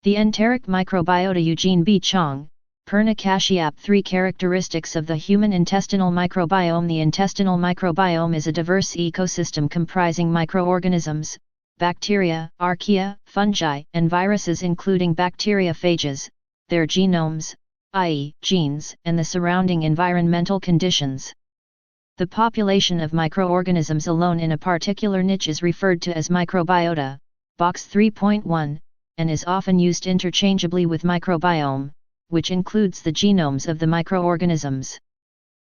The enteric microbiota. Eugene B. Chong, Purna Kashyap. 3 Characteristics of the human intestinal microbiome. The intestinal microbiome is a diverse ecosystem comprising microorganisms, bacteria, archaea, fungi, and viruses including bacteriophages, their genomes, i.e., genes, and the surrounding environmental conditions. The population of microorganisms alone in a particular niche is referred to as microbiota, box 3.1, and is often used interchangeably with microbiome, which includes the genomes of the microorganisms.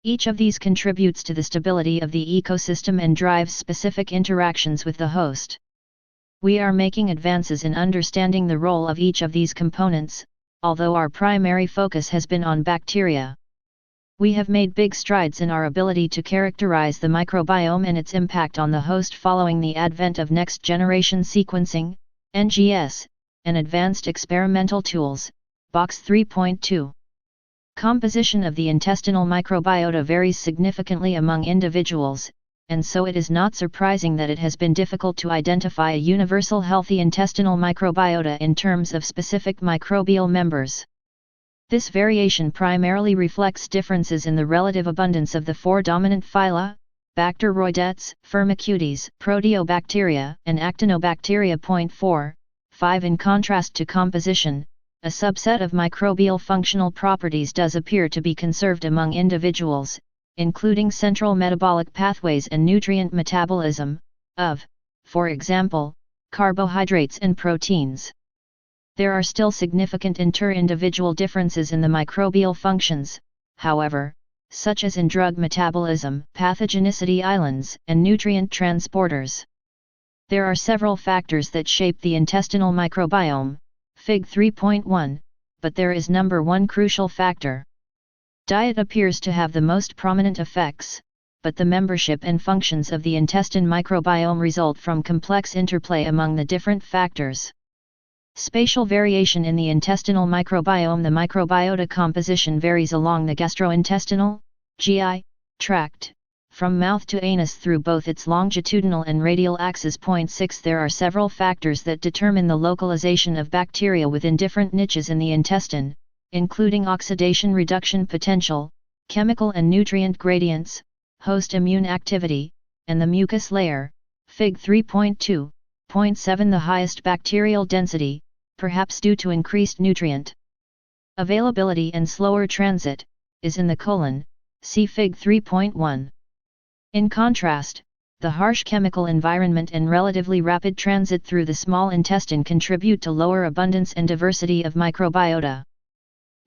Each of these contributes to the stability of the ecosystem and drives specific interactions with the host. We are making advances in understanding the role of each of these components, although our primary focus has been on bacteria. We have made big strides in our ability to characterize the microbiome and its impact on the host following the advent of next-generation sequencing, NGS, and advanced experimental tools, box 3.2. Composition of the intestinal microbiota varies significantly among individuals, and so it is not surprising that it has been difficult to identify a universal healthy intestinal microbiota in terms of specific microbial members. This variation primarily reflects differences in the relative abundance of the 4 dominant phyla, Bacteroidetes, Firmicutes, Proteobacteria, and Actinobacteria. 4.5 In contrast to composition, a subset of microbial functional properties does appear to be conserved among individuals, including central metabolic pathways and nutrient metabolism, of, for example, carbohydrates and proteins. There are still significant inter-individual differences in the microbial functions, however, such as in drug metabolism, pathogenicity islands, and nutrient transporters. There are several factors that shape the intestinal microbiome, Fig 3.1, but there is number 1 crucial factor. Diet appears to have the most prominent effects, but the membership and functions of the intestine microbiome result from complex interplay among the different factors. Spatial variation in the intestinal microbiome. The microbiota composition varies along the gastrointestinal, GI, tract, from mouth to anus through both its longitudinal and radial axes. 6 There are several factors that determine the localization of bacteria within different niches in the intestine, including oxidation reduction potential, chemical and nutrient gradients, host immune activity, and the mucus layer. Fig 3.2.7 The highest bacterial density, perhaps due to increased nutrient availability and slower transit, is in the colon, see Fig 3.1. In contrast, the harsh chemical environment and relatively rapid transit through the small intestine contribute to lower abundance and diversity of microbiota.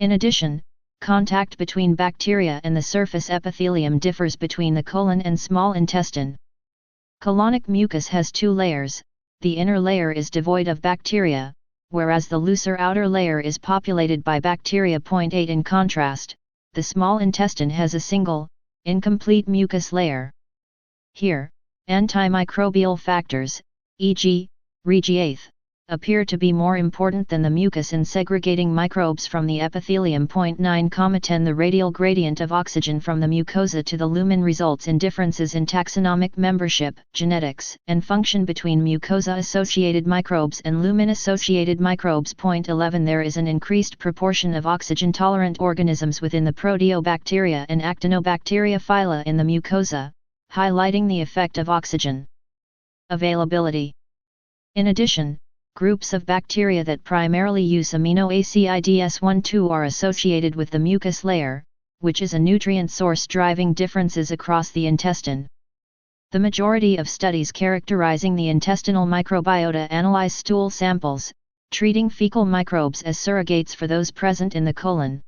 In addition, contact between bacteria and the surface epithelium differs between the colon and small intestine. Colonic mucus has 2 layers, the inner layer is devoid of bacteria, whereas the looser outer layer is populated by bacteria. 8 In contrast, the small intestine has a single, incomplete mucus layer. Here, antimicrobial factors, e.g., Regiath, appear to be more important than the mucus in segregating microbes from the epithelium. 9,10 The radial gradient of oxygen from the mucosa to the lumen results in differences in taxonomic membership, genetics, and function between mucosa-associated microbes and lumen-associated microbes. 11 There is an increased proportion of oxygen-tolerant organisms within the Proteobacteria and Actinobacteria phyla in the mucosa, highlighting the effect of oxygen availability. In addition, groups of bacteria that primarily use aminoacids-1,2 are associated with the mucus layer, which is a nutrient source driving differences across the intestine. The majority of studies characterizing the intestinal microbiota analyze stool samples, treating fecal microbes as surrogates for those present in the colon.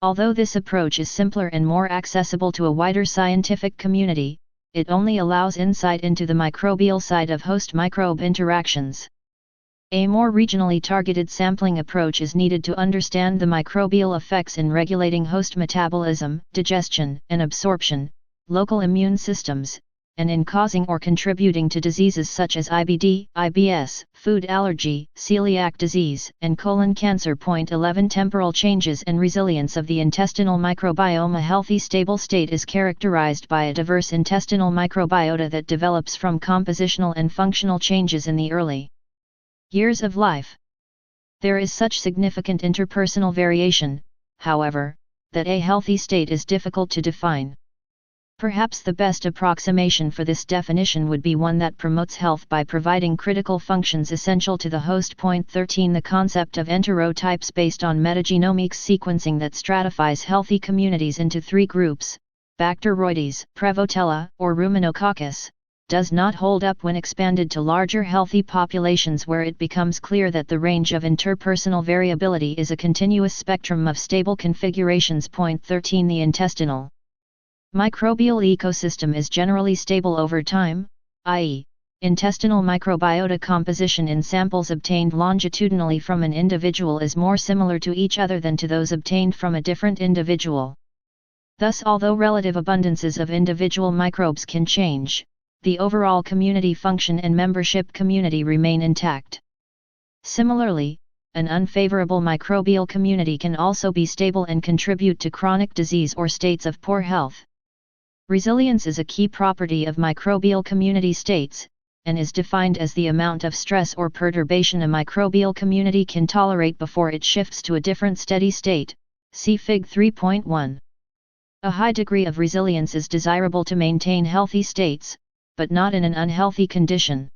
Although this approach is simpler and more accessible to a wider scientific community, it only allows insight into the microbial side of host-microbe interactions. A more regionally targeted sampling approach is needed to understand the microbial effects in regulating host metabolism, digestion and absorption, local immune systems, and in causing or contributing to diseases such as IBD, IBS, food allergy, celiac disease, and colon cancer. 11 Temporal changes and resilience of the intestinal microbiome. A healthy stable state is characterized by a diverse intestinal microbiota that develops from compositional and functional changes in the early years of life. There is such significant interpersonal variation, however, that a healthy state is difficult to define. Perhaps the best approximation for this definition would be one that promotes health by providing critical functions essential to the host. 13 The concept of enterotypes based on metagenomics sequencing that stratifies healthy communities into three groups, Bacteroides, Prevotella, or Ruminococcus, does not hold up when expanded to larger healthy populations where it becomes clear that the range of interpersonal variability is a continuous spectrum of stable configurations. 13 The intestinal microbial ecosystem is generally stable over time, i.e., intestinal microbiota composition in samples obtained longitudinally from an individual is more similar to each other than to those obtained from a different individual. Thus, although relative abundances of individual microbes can change, the overall community function and membership community remain intact. Similarly, an unfavorable microbial community can also be stable and contribute to chronic disease or states of poor health. Resilience is a key property of microbial community states, and is defined as the amount of stress or perturbation a microbial community can tolerate before it shifts to a different steady state. See Fig 3.1. A high degree of resilience is desirable to maintain healthy states, but not in an unhealthy condition.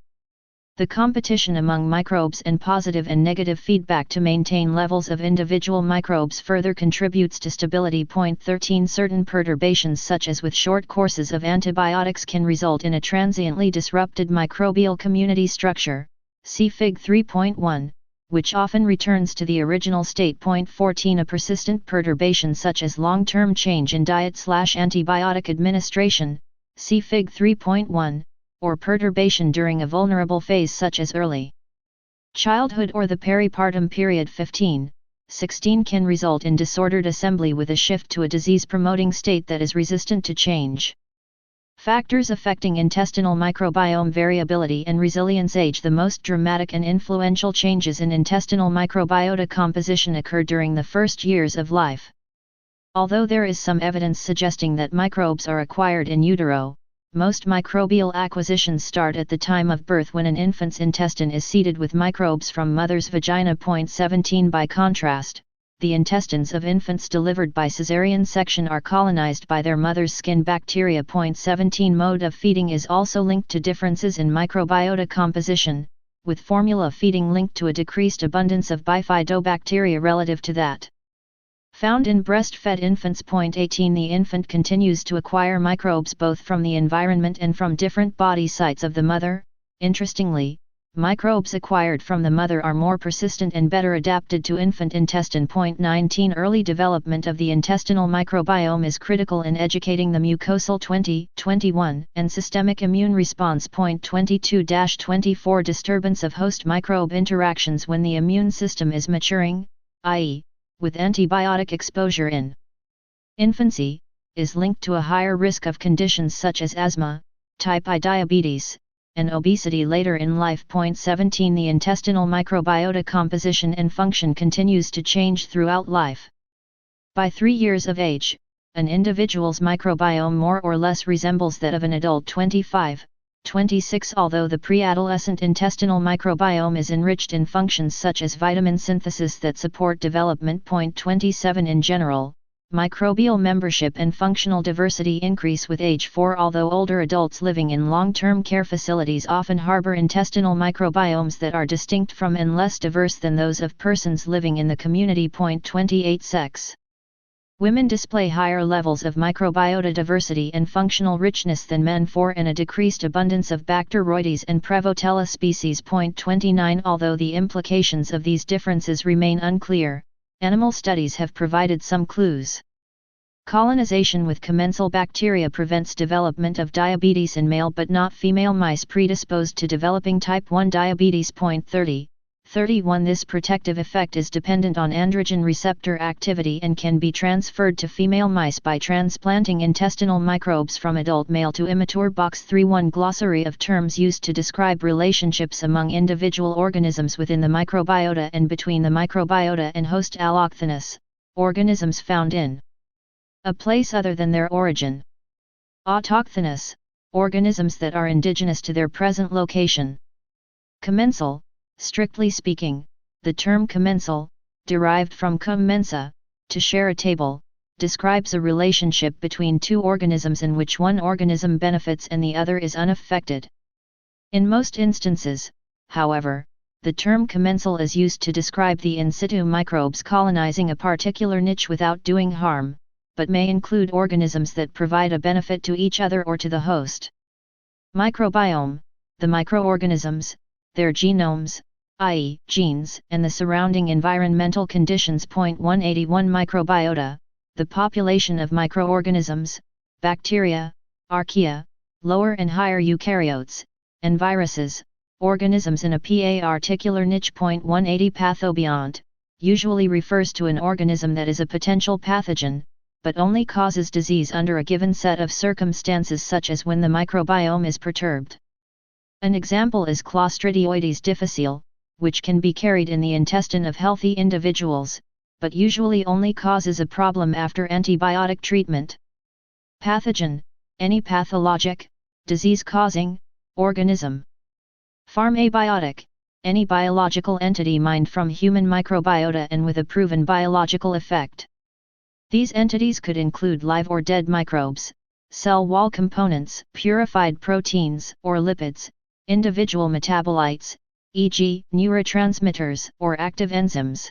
The competition among microbes and positive and negative feedback to maintain levels of individual microbes further contributes to stability. 13 Certain perturbations such as with short courses of antibiotics can result in a transiently disrupted microbial community structure, see Fig 3.1, which often returns to the original state. 14 A persistent perturbation such as long-term change in diet/antibiotic administration, see Fig 3.1, or perturbation during a vulnerable phase such as early childhood or the peripartum period. 15-16 can result in disordered assembly with a shift to a disease-promoting state that is resistant to change. Factors affecting intestinal microbiome variability and resilience. Age. The most dramatic and influential changes in intestinal microbiota composition occur during the first years of life. Although there is some evidence suggesting that microbes are acquired in utero, most microbial acquisitions start at the time of birth when an infant's intestine is seeded with microbes from mother's vagina. 17 By contrast, the intestines of infants delivered by caesarean section are colonized by their mother's skin bacteria. 17 Mode of feeding is also linked to differences in microbiota composition, with formula feeding linked to a decreased abundance of bifidobacteria relative to that found in breastfed infants. 18 The infant continues to acquire microbes both from the environment and from different body sites of the mother. Interestingly, microbes acquired from the mother are more persistent and better adapted to infant intestine. 19 Early development of the intestinal microbiome is critical in educating the mucosal 20-21 and systemic immune response. 22-24 Disturbance of host microbe interactions when the immune system is maturing, i.e., with antibiotic exposure in infancy, is linked to a higher risk of conditions such as asthma, type I diabetes, and obesity later in life. 17 The intestinal microbiota composition and function continues to change throughout life. By 3 years of age, an individual's microbiome more or less resembles that of an adult. 25-26 Although the pre-adolescent intestinal microbiome is enriched in functions such as vitamin synthesis that support development. 27 In general, microbial membership and functional diversity increase with age. Although older adults living in long-term care facilities often harbor intestinal microbiomes that are distinct from and less diverse than those of persons living in the community. 28 Sex. Women display higher levels of microbiota diversity and functional richness than men. And a decreased abundance of Bacteroides and Prevotella species. 29 Although the implications of these differences remain unclear, animal studies have provided some clues. Colonization with commensal bacteria prevents development of diabetes in male but not female mice predisposed to developing type 1 diabetes. 30-31 This protective effect is dependent on androgen receptor activity and can be transferred to female mice by transplanting intestinal microbes from adult male to immature. Box 3-1 Glossary of terms used to describe relationships among individual organisms within the microbiota and between the microbiota and host. Allocthenous, organisms found in a place other than their origin. Autochthonous, organisms that are indigenous to their present location. Commensal, strictly speaking, The term commensal, derived from cum mensa, to share a table, describes a relationship between two organisms in which one organism benefits and the other is unaffected. In most instances, however, the term commensal is used to describe the in situ microbes colonizing a particular niche without doing harm, but may include organisms that provide a benefit to each other or to the host. Microbiome, the microorganisms, their genomes, i.e., genes, and the surrounding environmental conditions. 181 Microbiota, the population of microorganisms, bacteria, archaea, lower and higher eukaryotes, and viruses, organisms in a particular niche. 180 Pathobiont, usually refers to an organism that is a potential pathogen, but only causes disease under a given set of circumstances, such as when the microbiome is perturbed. An example is Clostridioides difficile, which can be carried in the intestine of healthy individuals, but usually only causes a problem after antibiotic treatment. Pathogen, any pathologic, disease-causing, organism. Pharmabiotic, any biological entity mined from human microbiota and with a proven biological effect. These entities could include live or dead microbes, cell wall components, purified proteins or lipids, individual metabolites, e.g., neurotransmitters or active enzymes.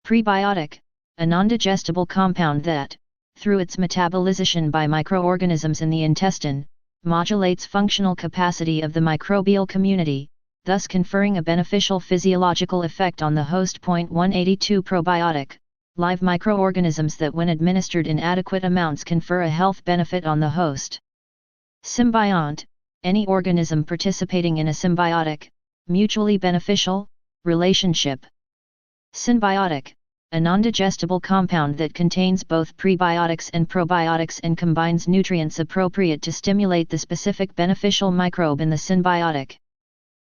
Prebiotic, a non-digestible compound that, through its metabolization by microorganisms in the intestine, modulates functional capacity of the microbial community, thus conferring a beneficial physiological effect on the host. 182 Probiotic, live microorganisms that when administered in adequate amounts confer a health benefit on the host. Symbiont, any organism participating in a symbiotic, mutually beneficial, relationship. Synbiotic, a non-digestible compound that contains both prebiotics and probiotics and combines nutrients appropriate to stimulate the specific beneficial microbe in the symbiotic.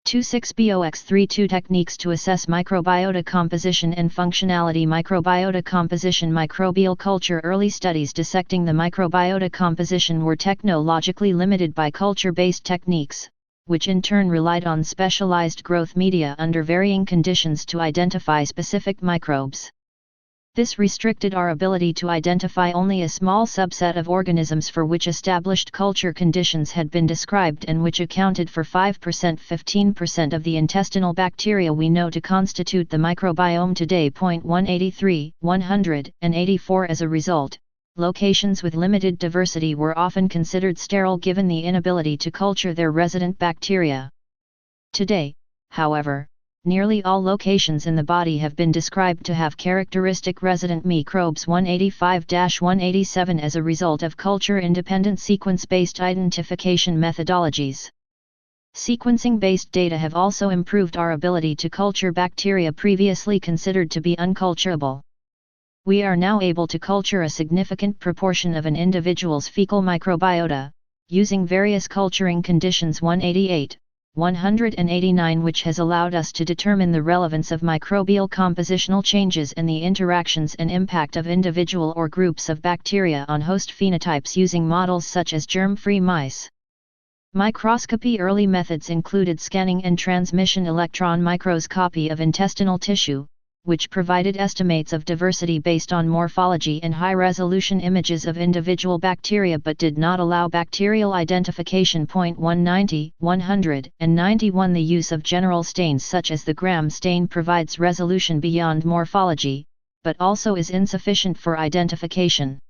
26BOX32 Techniques to assess microbiota composition and functionality. Microbiota composition. Microbial culture. Early studies dissecting the microbiota composition were technologically limited by culture-based techniques, which in turn relied on specialized growth media under varying conditions to identify specific microbes. This restricted our ability to identify only a small subset of organisms for which established culture conditions had been described and which accounted for 5–15% of the intestinal bacteria we know to constitute the microbiome today. 183, 184 As a result, locations with limited diversity were often considered sterile given the inability to culture their resident bacteria. Today, however, nearly all locations in the body have been described to have characteristic resident microbes. 185–187 As a result of culture-independent sequence-based identification methodologies. Sequencing-based data have also improved our ability to culture bacteria previously considered to be unculturable. We are now able to culture a significant proportion of an individual's fecal microbiota, using various culturing conditions. 188. 189 which has allowed us to determine the relevance of microbial compositional changes and the interactions and impact of individual or groups of bacteria on host phenotypes using models such as germ-free mice. Microscopy. Early methods included scanning and transmission electron microscopy of intestinal tissue, which provided estimates of diversity based on morphology and high-resolution images of individual bacteria but did not allow bacterial identification. 190, 191 The use of general stains such as the Gram stain provides resolution beyond morphology, but also is insufficient for identification.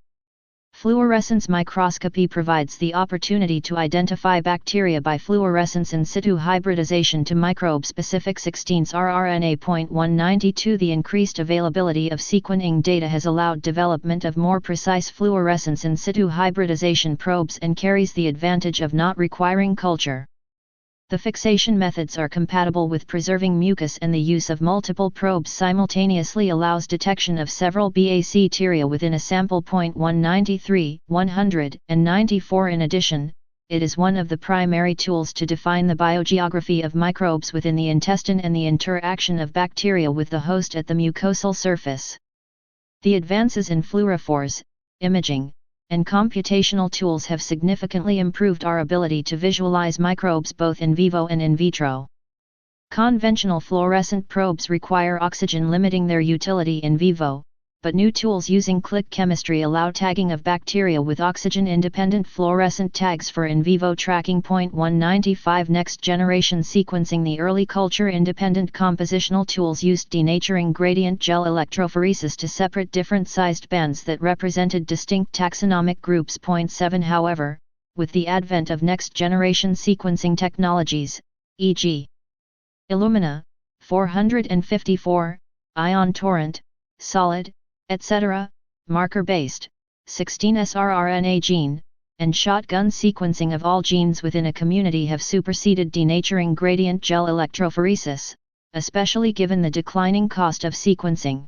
Fluorescence microscopy provides the opportunity to identify bacteria by fluorescence in situ hybridization to microbe-specific 16s rRNA. 192 The increased availability of sequencing data has allowed development of more precise fluorescence in situ hybridization probes and carries the advantage of not requiring culture. The fixation methods are compatible with preserving mucus and the use of multiple probes simultaneously allows detection of several bacteria within a sample. 193, 194 In addition, it is one of the primary tools to define the biogeography of microbes within the intestine and the interaction of bacteria with the host at the mucosal surface. The advances in fluorophores, imaging, and computational tools have significantly improved our ability to visualize microbes both in vivo and in vitro. Conventional fluorescent probes require oxygen, limiting their utility in vivo, but new tools using click chemistry allow tagging of bacteria with oxygen-independent fluorescent tags for in vivo tracking. 195 Next generation sequencing. The early culture-independent compositional tools used denaturing gradient gel electrophoresis to separate different sized bands that represented distinct taxonomic groups. 7 However, with the advent of next-generation sequencing technologies, e.g. Illumina, 454, Ion Torrent, Solid, etc., marker-based, 16S-rRNA gene, and shotgun sequencing of all genes within a community have superseded denaturing gradient gel electrophoresis, especially given the declining cost of sequencing.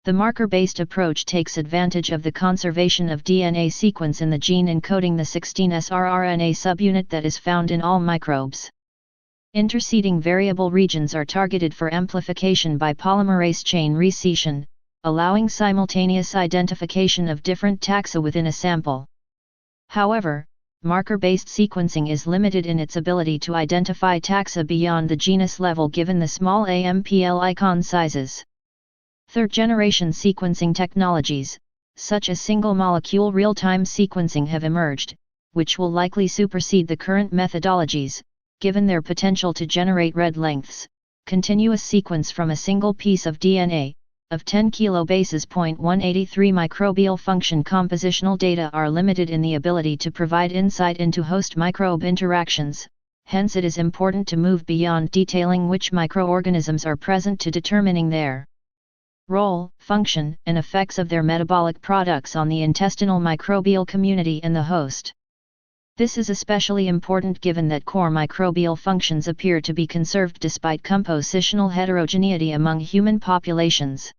The marker-based approach takes advantage of the conservation of DNA sequence in the gene encoding the 16S-rRNA subunit that is found in all microbes. Interceding variable regions are targeted for amplification by polymerase chain recession, allowing simultaneous identification of different taxa within a sample. However, marker-based sequencing is limited in its ability to identify taxa beyond the genus level given the small AMPL icon sizes. Third-generation sequencing technologies, such as single-molecule real-time sequencing, have emerged, which will likely supersede the current methodologies, given their potential to generate read lengths, continuous sequence from a single piece of DNA, of 10 kilobases. 183 Microbial function. Compositional data are limited in the ability to provide insight into host-microbe interactions, hence it is important to move beyond detailing which microorganisms are present to determining their role, function, and effects of their metabolic products on the intestinal microbial community and the host. This is especially important given that core microbial functions appear to be conserved despite compositional heterogeneity among human populations.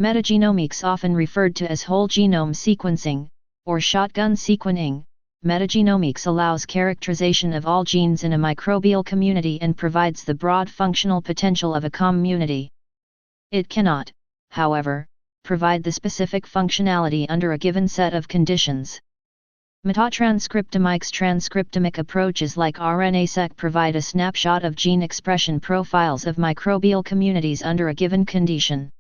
Metagenomics, often referred to as whole genome sequencing, or shotgun sequencing, metagenomics allows characterization of all genes in a microbial community and provides the broad functional potential of a community. It cannot, however, provide the specific functionality under a given set of conditions. Metatranscriptomics. Transcriptomic approaches like RNA-seq provide a snapshot of gene expression profiles of microbial communities under a given condition.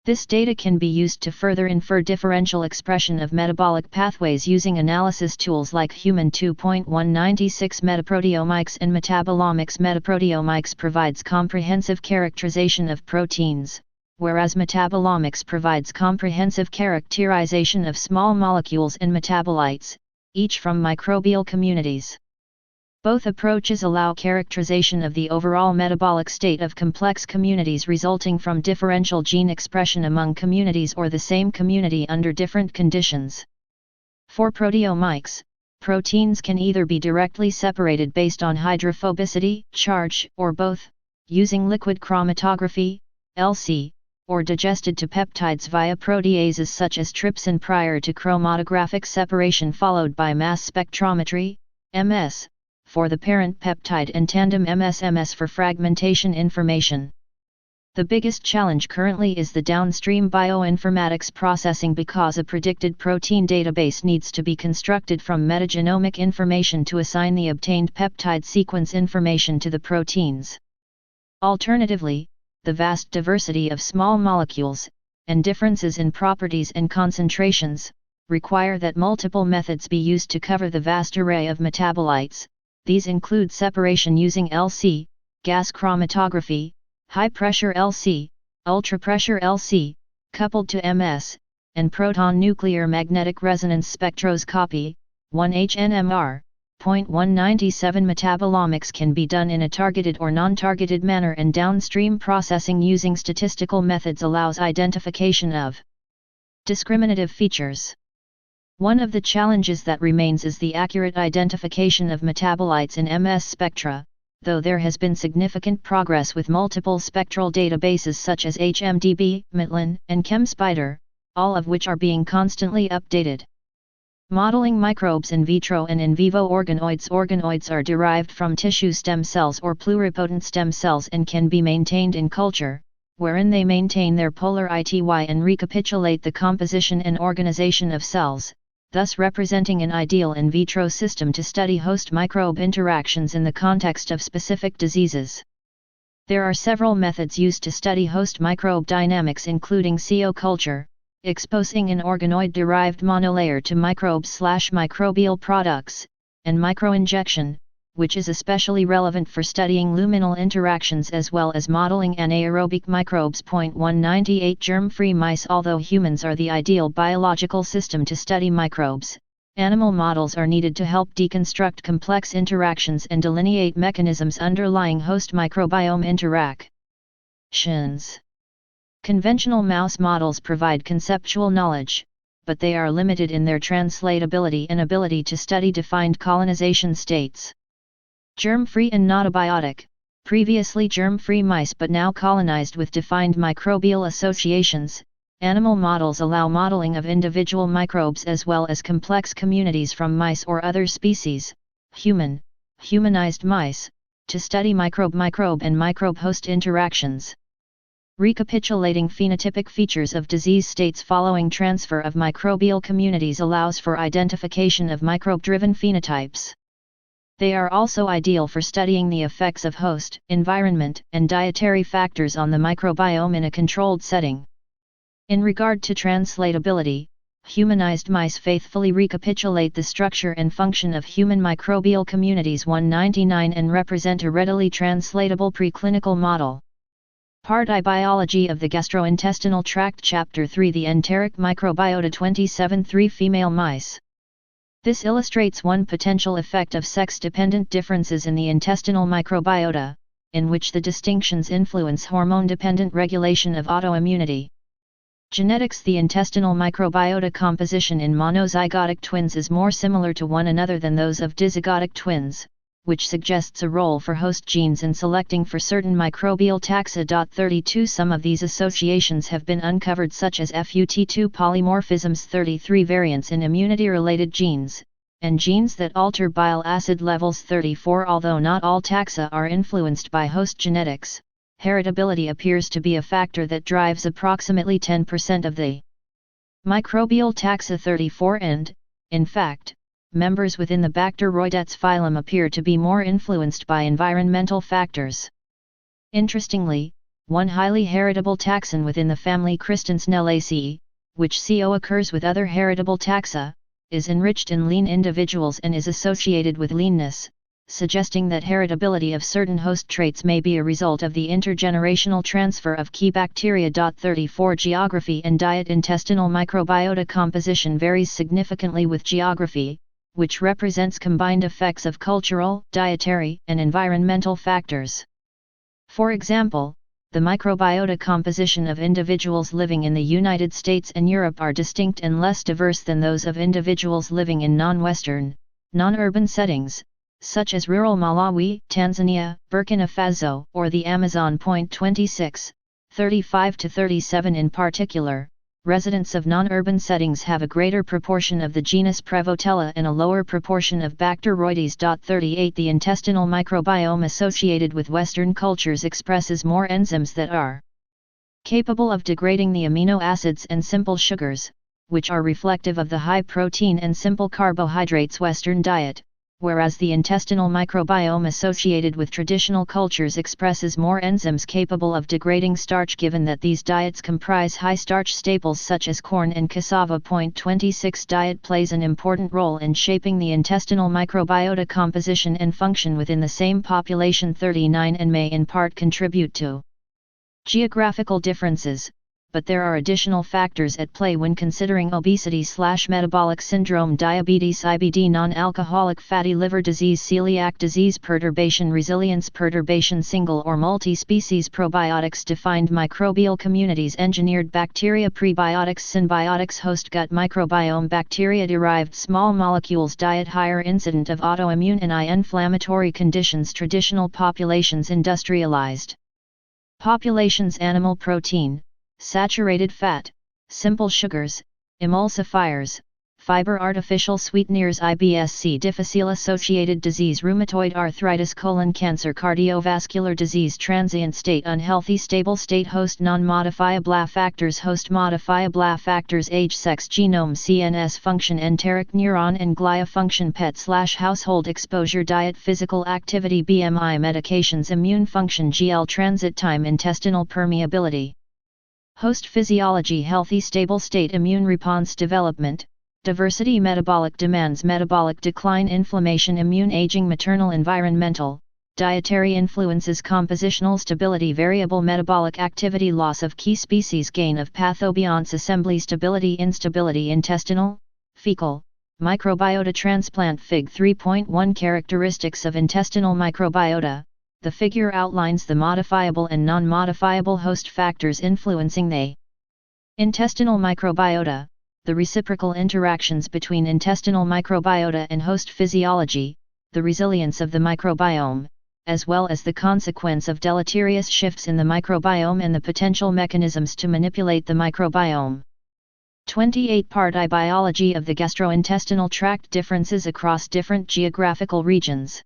This data can be used to further infer differential expression of metabolic pathways using analysis tools like Human 2.196 metaproteomics and metabolomics. Metaproteomics provides comprehensive characterization of proteins, whereas metabolomics provides comprehensive characterization of small molecules and metabolites, each from microbial communities. Both approaches allow characterization of the overall metabolic state of complex communities resulting from differential gene expression among communities or the same community under different conditions. For proteomics, proteins can either be directly separated based on hydrophobicity, charge, or both, using liquid chromatography, LC, or digested to peptides via proteases such as trypsin prior to chromatographic separation followed by mass spectrometry, MS, for the parent peptide and tandem MS for fragmentation information. The biggest challenge currently is the downstream bioinformatics processing because a predicted protein database needs to be constructed from metagenomic information to assign the obtained peptide sequence information to the proteins. Alternatively, the vast diversity of small molecules, and differences in properties and concentrations, require that multiple methods be used to cover the vast array of metabolites. These include separation using LC, gas chromatography, high-pressure LC, ultra-pressure LC, coupled to MS, and proton nuclear magnetic resonance spectroscopy, 1HNMR. 197 Metabolomics can be done in a targeted or non-targeted manner, and downstream processing using statistical methods allows identification of discriminative features. One of the challenges that remains is the accurate identification of metabolites in MS spectra, though there has been significant progress with multiple spectral databases such as HMDB, MITLAN, and ChemSpider, all of which are being constantly updated. Modeling microbes in vitro and in vivo organoids. Organoids are derived from tissue stem cells or pluripotent stem cells and can be maintained in culture, wherein they maintain their polar ITY and recapitulate the composition and organization of cells, thus representing an ideal in vitro system to study host-microbe interactions in the context of specific diseases. There are several methods used to study host microbe dynamics, including CO culture, exposing an organoid-derived monolayer to microbes/microbial products, and microinjection, which is especially relevant for studying luminal interactions as well as modeling anaerobic microbes. 198 Germ-free mice. Although humans are the ideal biological system to study microbes, animal models are needed to help deconstruct complex interactions and delineate mechanisms underlying host microbiome interactions. Conventional mouse models provide conceptual knowledge, but they are limited in their translatability and ability to study defined colonization states. Germ-free and gnotobiotic, previously germ-free mice but now colonized with defined microbial associations, animal models allow modeling of individual microbes as well as complex communities from mice or other species, humanized mice, to study microbe-microbe and microbe-host interactions. Recapitulating phenotypic features of disease states following transfer of microbial communities allows for identification of microbe-driven phenotypes. They are also ideal for studying the effects of host, environment, and dietary factors on the microbiome in a controlled setting. In regard to translatability, humanized mice faithfully recapitulate the structure and function of human microbial communities. 199 and represent a readily translatable preclinical model. Part I Biology of the Gastrointestinal Tract Chapter 3 The Enteric Microbiota 27 3 Female mice. This illustrates one potential effect of sex-dependent differences in the intestinal microbiota, in which the distinctions influence hormone-dependent regulation of autoimmunity. Genetics. The intestinal microbiota composition in monozygotic twins is more similar to one another than those of dizygotic twins, which suggests a role for host genes in selecting for certain microbial taxa. 32 Some of these associations have been uncovered, such as FUT2 polymorphisms, 33 variants in immunity-related genes, and genes that alter bile acid levels. 34 Although not all taxa are influenced by host genetics, heritability appears to be a factor that drives approximately 10% of the microbial taxa. 34 And, in fact, members within the Bacteroidetes phylum appear to be more influenced by environmental factors. Interestingly, one highly heritable taxon within the family Christensenellaceae, which CO occurs with other heritable taxa, is enriched in lean individuals and is associated with leanness, suggesting that heritability of certain host traits may be a result of the intergenerational transfer of key bacteria. 34 Geography and diet. Intestinal microbiota composition varies significantly with geography, which represents combined effects of cultural, dietary, and environmental factors. For example, the microbiota composition of individuals living in the United States and Europe are distinct and less diverse than those of individuals living in non-Western, non-urban settings, such as rural Malawi, Tanzania, Burkina Faso, or the Amazon. 26, 35-37 In particular, residents of non-urban settings have a greater proportion of the genus Prevotella and a lower proportion of Bacteroides. 38 The intestinal microbiome associated with Western cultures expresses more enzymes that are capable of degrading the amino acids and simple sugars, which are reflective of the high protein and simple carbohydrates Western diet, whereas the intestinal microbiome associated with traditional cultures expresses more enzymes capable of degrading starch, given that these diets comprise high-starch staples such as corn and cassava. 26 Diet plays an important role in shaping the intestinal microbiota composition and function within the same population. 39 And may in part contribute to geographical differences, but there are additional factors at play when considering obesity/metabolic syndrome, diabetes, IBD, non-alcoholic fatty liver disease, celiac disease, perturbation, resilience perturbation, single or multi-species probiotics, defined microbial communities, engineered bacteria, prebiotics, symbiotics, host gut microbiome, bacteria-derived small molecules, diet, higher incident of autoimmune and inflammatory conditions, traditional populations, industrialized populations, animal protein, saturated fat, simple sugars, emulsifiers, fiber artificial sweeteners IBS-C difficile-associated disease rheumatoid arthritis colon cancer cardiovascular disease transient state unhealthy stable state host non-modifiable factors age sex genome CNS function enteric neuron and glia function pet/household exposure diet physical activity BMI medications immune function GL transit time intestinal permeability host physiology healthy stable state immune response development diversity metabolic demands metabolic decline inflammation immune aging maternal environmental, dietary influences compositional stability variable metabolic activity loss of key species gain of pathobionts assembly stability instability intestinal, fecal, microbiota transplant Fig 3.1 characteristics of intestinal microbiota. The figure outlines the modifiable and non-modifiable host factors influencing the intestinal microbiota. The reciprocal interactions between intestinal microbiota and host physiology, the resilience of the microbiome, as well as the consequence of deleterious shifts in the microbiome and the potential mechanisms to manipulate the microbiome. 28-part biology of the gastrointestinal tract differences across different geographical regions.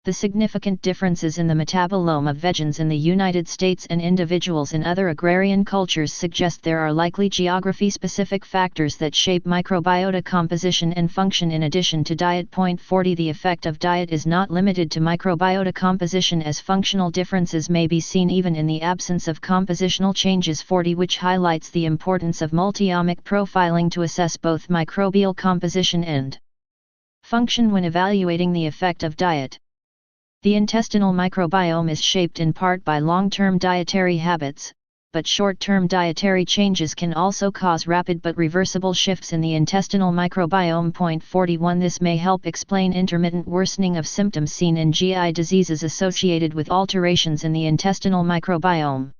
The significant differences in the metabolome of vegans in the United States and individuals in other agrarian cultures suggest there are likely geography-specific factors that shape microbiota composition and function in addition to diet. 40 The effect of diet is not limited to microbiota composition as functional differences may be seen even in the absence of compositional changes. 40 Which highlights the importance of multiomic profiling to assess both microbial composition and function when evaluating the effect of diet. The intestinal microbiome is shaped in part by long-term dietary habits, but short-term dietary changes can also cause rapid but reversible shifts in the intestinal microbiome. 41 This may help explain intermittent worsening of symptoms seen in GI diseases associated with alterations in the intestinal microbiome.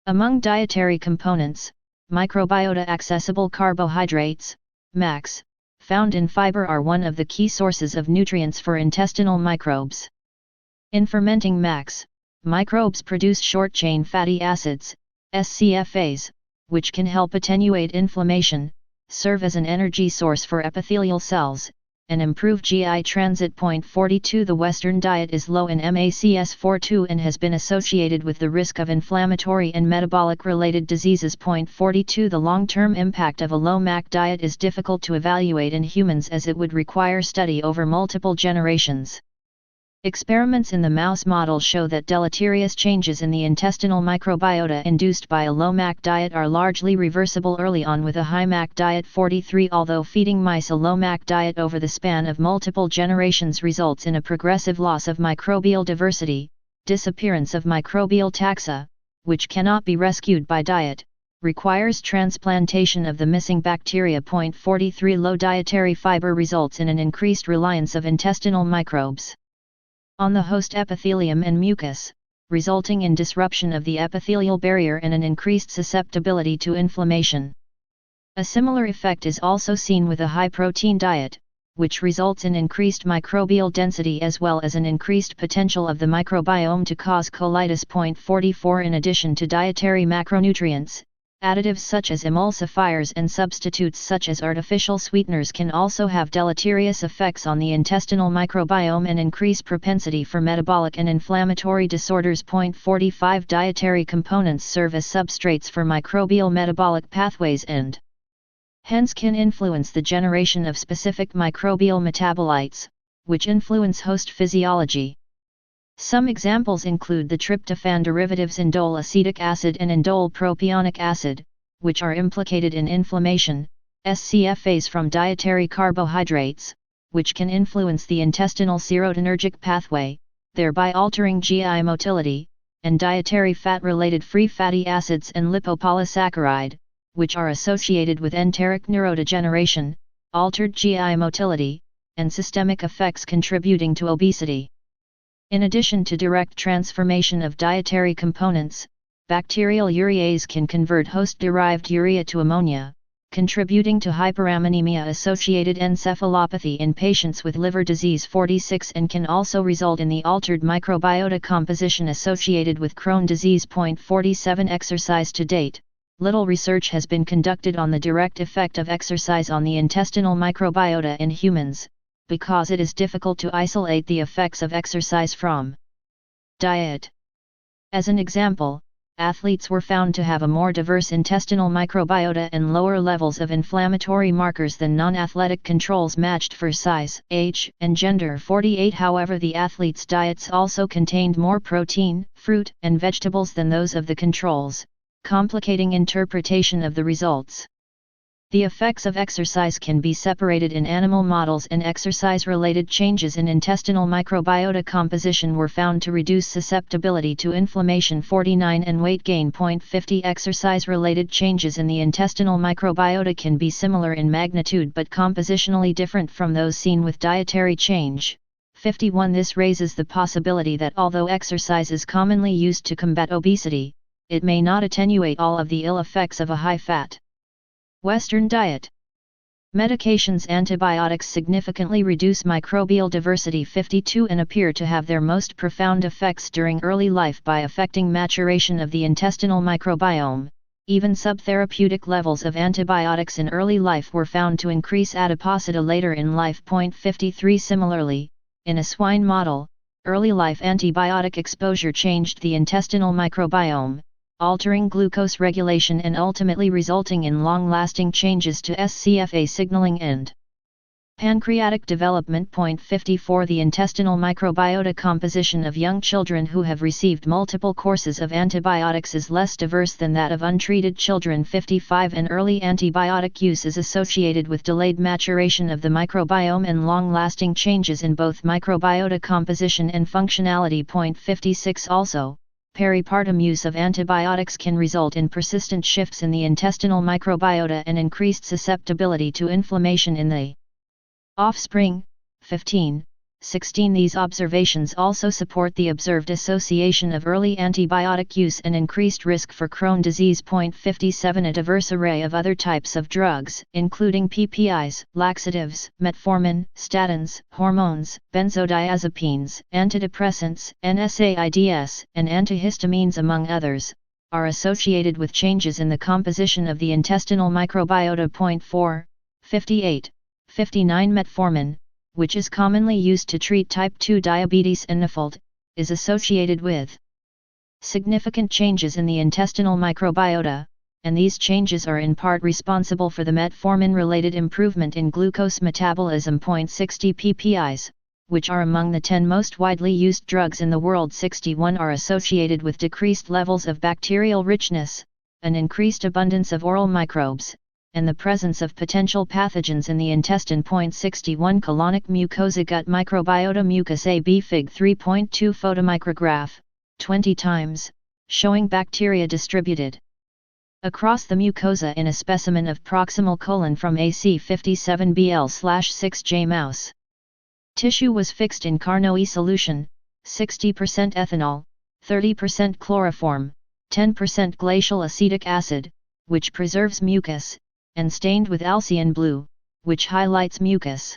Among dietary components, microbiota-accessible carbohydrates, MACs, found in fiber are one of the key sources of nutrients for intestinal microbes. In fermenting MACs, microbes produce short-chain fatty acids, SCFAs, which can help attenuate inflammation, serve as an energy source for epithelial cells, and improve GI transit. 42 The Western diet is low in MACS42 and has been associated with the risk of inflammatory and metabolic-related diseases. 42 The long-term impact of a low MAC diet is difficult to evaluate in humans as it would require study over multiple generations. Experiments in the mouse model show that deleterious changes in the intestinal microbiota induced by a low MAC diet are largely reversible early on with a high MAC diet. 43 Although feeding mice a low MAC diet over the span of multiple generations results in a progressive loss of microbial diversity, disappearance of microbial taxa, which cannot be rescued by diet, requires transplantation of the missing bacteria. 43 Low dietary fiber results in an increased reliance of intestinal microbes on the host epithelium and mucus, resulting in disruption of the epithelial barrier and an increased susceptibility to inflammation. A similar effect is also seen with a high-protein diet, which results in increased microbial density as well as an increased potential of the microbiome to cause colitis. 44 In addition to dietary macronutrients, additives such as emulsifiers and substitutes such as artificial sweeteners can also have deleterious effects on the intestinal microbiome and increase propensity for metabolic and inflammatory disorders. 45 Dietary components serve as substrates for microbial metabolic pathways and hence can influence the generation of specific microbial metabolites, which influence host physiology. Some examples include the tryptophan derivatives indole acetic acid and indole propionic acid, which are implicated in inflammation, SCFAs from dietary carbohydrates, which can influence the intestinal serotonergic pathway, thereby altering GI motility, and dietary fat-related free fatty acids and lipopolysaccharide, which are associated with enteric neurodegeneration, altered GI motility, and systemic effects contributing to obesity. In addition to direct transformation of dietary components, bacterial urease can convert host-derived urea to ammonia, contributing to hyperammonemia-associated encephalopathy in patients with liver disease. 46 And can also result in the altered microbiota composition associated with Crohn's disease. 47 Exercise to date, little research has been conducted on the direct effect of exercise on the intestinal microbiota in humans, because it is difficult to isolate the effects of exercise from diet. As an example, athletes were found to have a more diverse intestinal microbiota and lower levels of inflammatory markers than non-athletic controls matched for size, age, and gender. 48 However, the athletes' diets also contained more protein, fruit, and vegetables than those of the controls, complicating interpretation of the results. The effects of exercise can be separated in animal models, and exercise-related changes in intestinal microbiota composition were found to reduce susceptibility to inflammation. 49 And weight gain. 50 Exercise-related changes in the intestinal microbiota can be similar in magnitude but compositionally different from those seen with dietary change. 51 This raises the possibility that although exercise is commonly used to combat obesity, it may not attenuate all of the ill effects of a high-fat Western diet. Medications. Antibiotics significantly reduce microbial diversity. 52 And appear to have their most profound effects during early life by affecting maturation of the intestinal microbiome. Even subtherapeutic levels of antibiotics in early life were found to increase adiposity later in life. 53 Similarly, in a swine model, early life antibiotic exposure changed the intestinal microbiome, altering glucose regulation and ultimately resulting in long-lasting changes to SCFA signaling and pancreatic development. 54 The intestinal microbiota composition of young children who have received multiple courses of antibiotics is less diverse than that of untreated children. 55 And early antibiotic use is associated with delayed maturation of the microbiome and long-lasting changes in both microbiota composition and functionality. 56 Also, peripartum use of antibiotics can result in persistent shifts in the intestinal microbiota and increased susceptibility to inflammation in the offspring. 15, 16 These observations also support the observed association of early antibiotic use and increased risk for Crohn's disease. 57 A diverse array of other types of drugs, including PPIs, laxatives, metformin, statins, hormones, benzodiazepines, antidepressants, NSAIDs, and antihistamines among others, are associated with changes in the composition of the intestinal microbiota. 4, 58, 59 Metformin, which is commonly used to treat type 2 diabetes and NAFLD, is associated with significant changes in the intestinal microbiota, and these changes are in part responsible for the metformin-related improvement in glucose metabolism. 60 PPIs, which are among the 10 most widely used drugs in the world. 61 are associated with decreased levels of bacterial richness, an increased abundance of oral microbes, and the presence of potential pathogens in the intestine. 61 Colonic mucosa. Gut microbiota. Mucus AB. Fig 3.2 Photomicrograph, 20 times, showing bacteria distributed across the mucosa in a specimen of proximal colon from AC57BL/6J mouse. Tissue was fixed in Carnoy solution, 60% ethanol, 30% chloroform, 10% glacial acetic acid, which preserves mucus, and stained with Alcian blue, which highlights mucus.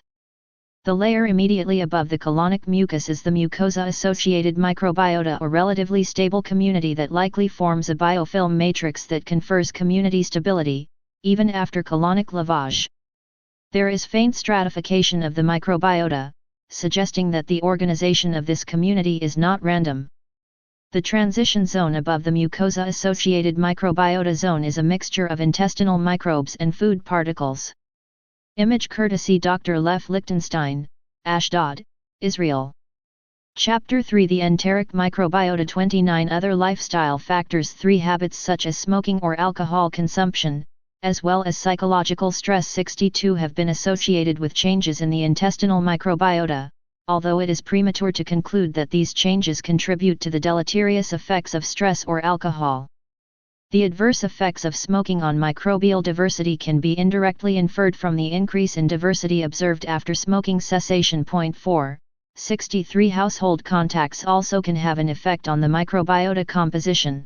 The layer immediately above the colonic mucus is the mucosa-associated microbiota, or relatively stable community that likely forms a biofilm matrix that confers community stability, even after colonic lavage. There is faint stratification of the microbiota, suggesting that the organization of this community is not random. The transition zone above the mucosa-associated microbiota zone is a mixture of intestinal microbes and food particles. Image courtesy Dr. Lev Lichtenstein, Ashdod, Israel. Chapter 3 The enteric microbiota. 29 Other lifestyle factors. 3 Habits such as smoking or alcohol consumption, as well as psychological stress. 62 have been associated with changes in the intestinal microbiota, although it is premature to conclude that these changes contribute to the deleterious effects of stress or alcohol. The adverse effects of smoking on microbial diversity can be indirectly inferred from the increase in diversity observed after smoking cessation. 4, 63 Household contacts also can have an effect on the microbiota composition.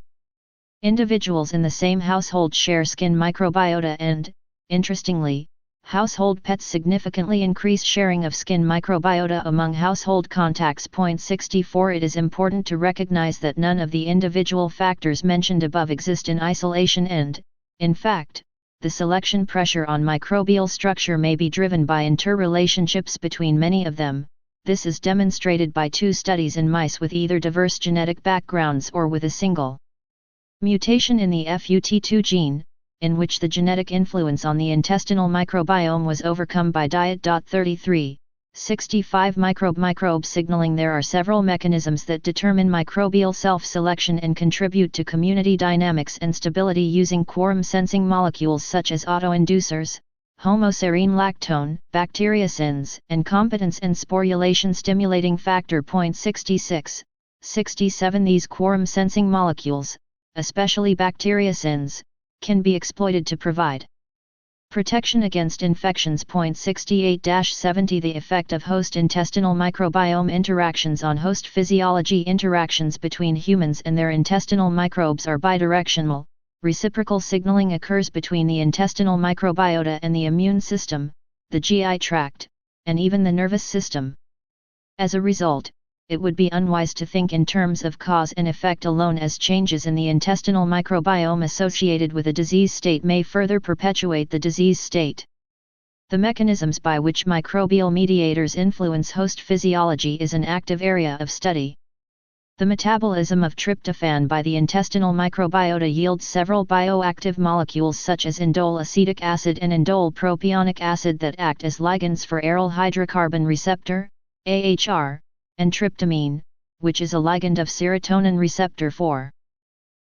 Individuals in the same household share skin microbiota and, interestingly, household pets significantly increase sharing of skin microbiota among household contacts. 64 It is important to recognize that none of the individual factors mentioned above exist in isolation and, In fact, the selection pressure on microbial structure may be driven by interrelationships between many of them. This is demonstrated by 2 studies in mice with either diverse genetic backgrounds or with a single mutation in the FUT2 gene, in which the genetic influence on the intestinal microbiome was overcome by diet. 35 microbe signaling. There are several mechanisms that determine microbial self-selection and contribute to community dynamics and stability using quorum-sensing molecules such as autoinducers, homoserine lactone, bacteriocins, and competence and sporulation stimulating factor. 66, 67 These quorum-sensing molecules, especially bacteriocins, can be exploited to provide protection against infections. 68-70 The effect of host intestinal microbiome interactions on host physiology. Interactions between humans and their intestinal microbes are bidirectional. Reciprocal signaling occurs between the intestinal microbiota and the immune system, the GI tract, and even the nervous system. As a result, it would be unwise to think in terms of cause and effect alone, as changes in the intestinal microbiome associated with a disease state may further perpetuate the disease state. The mechanisms by which microbial mediators influence host physiology is an active area of study. The metabolism of tryptophan by the intestinal microbiota yields several bioactive molecules such as indole acetic acid and indole propionic acid that act as ligands for aryl hydrocarbon receptor, AHR, and tryptamine, which is a ligand of serotonin receptor 4.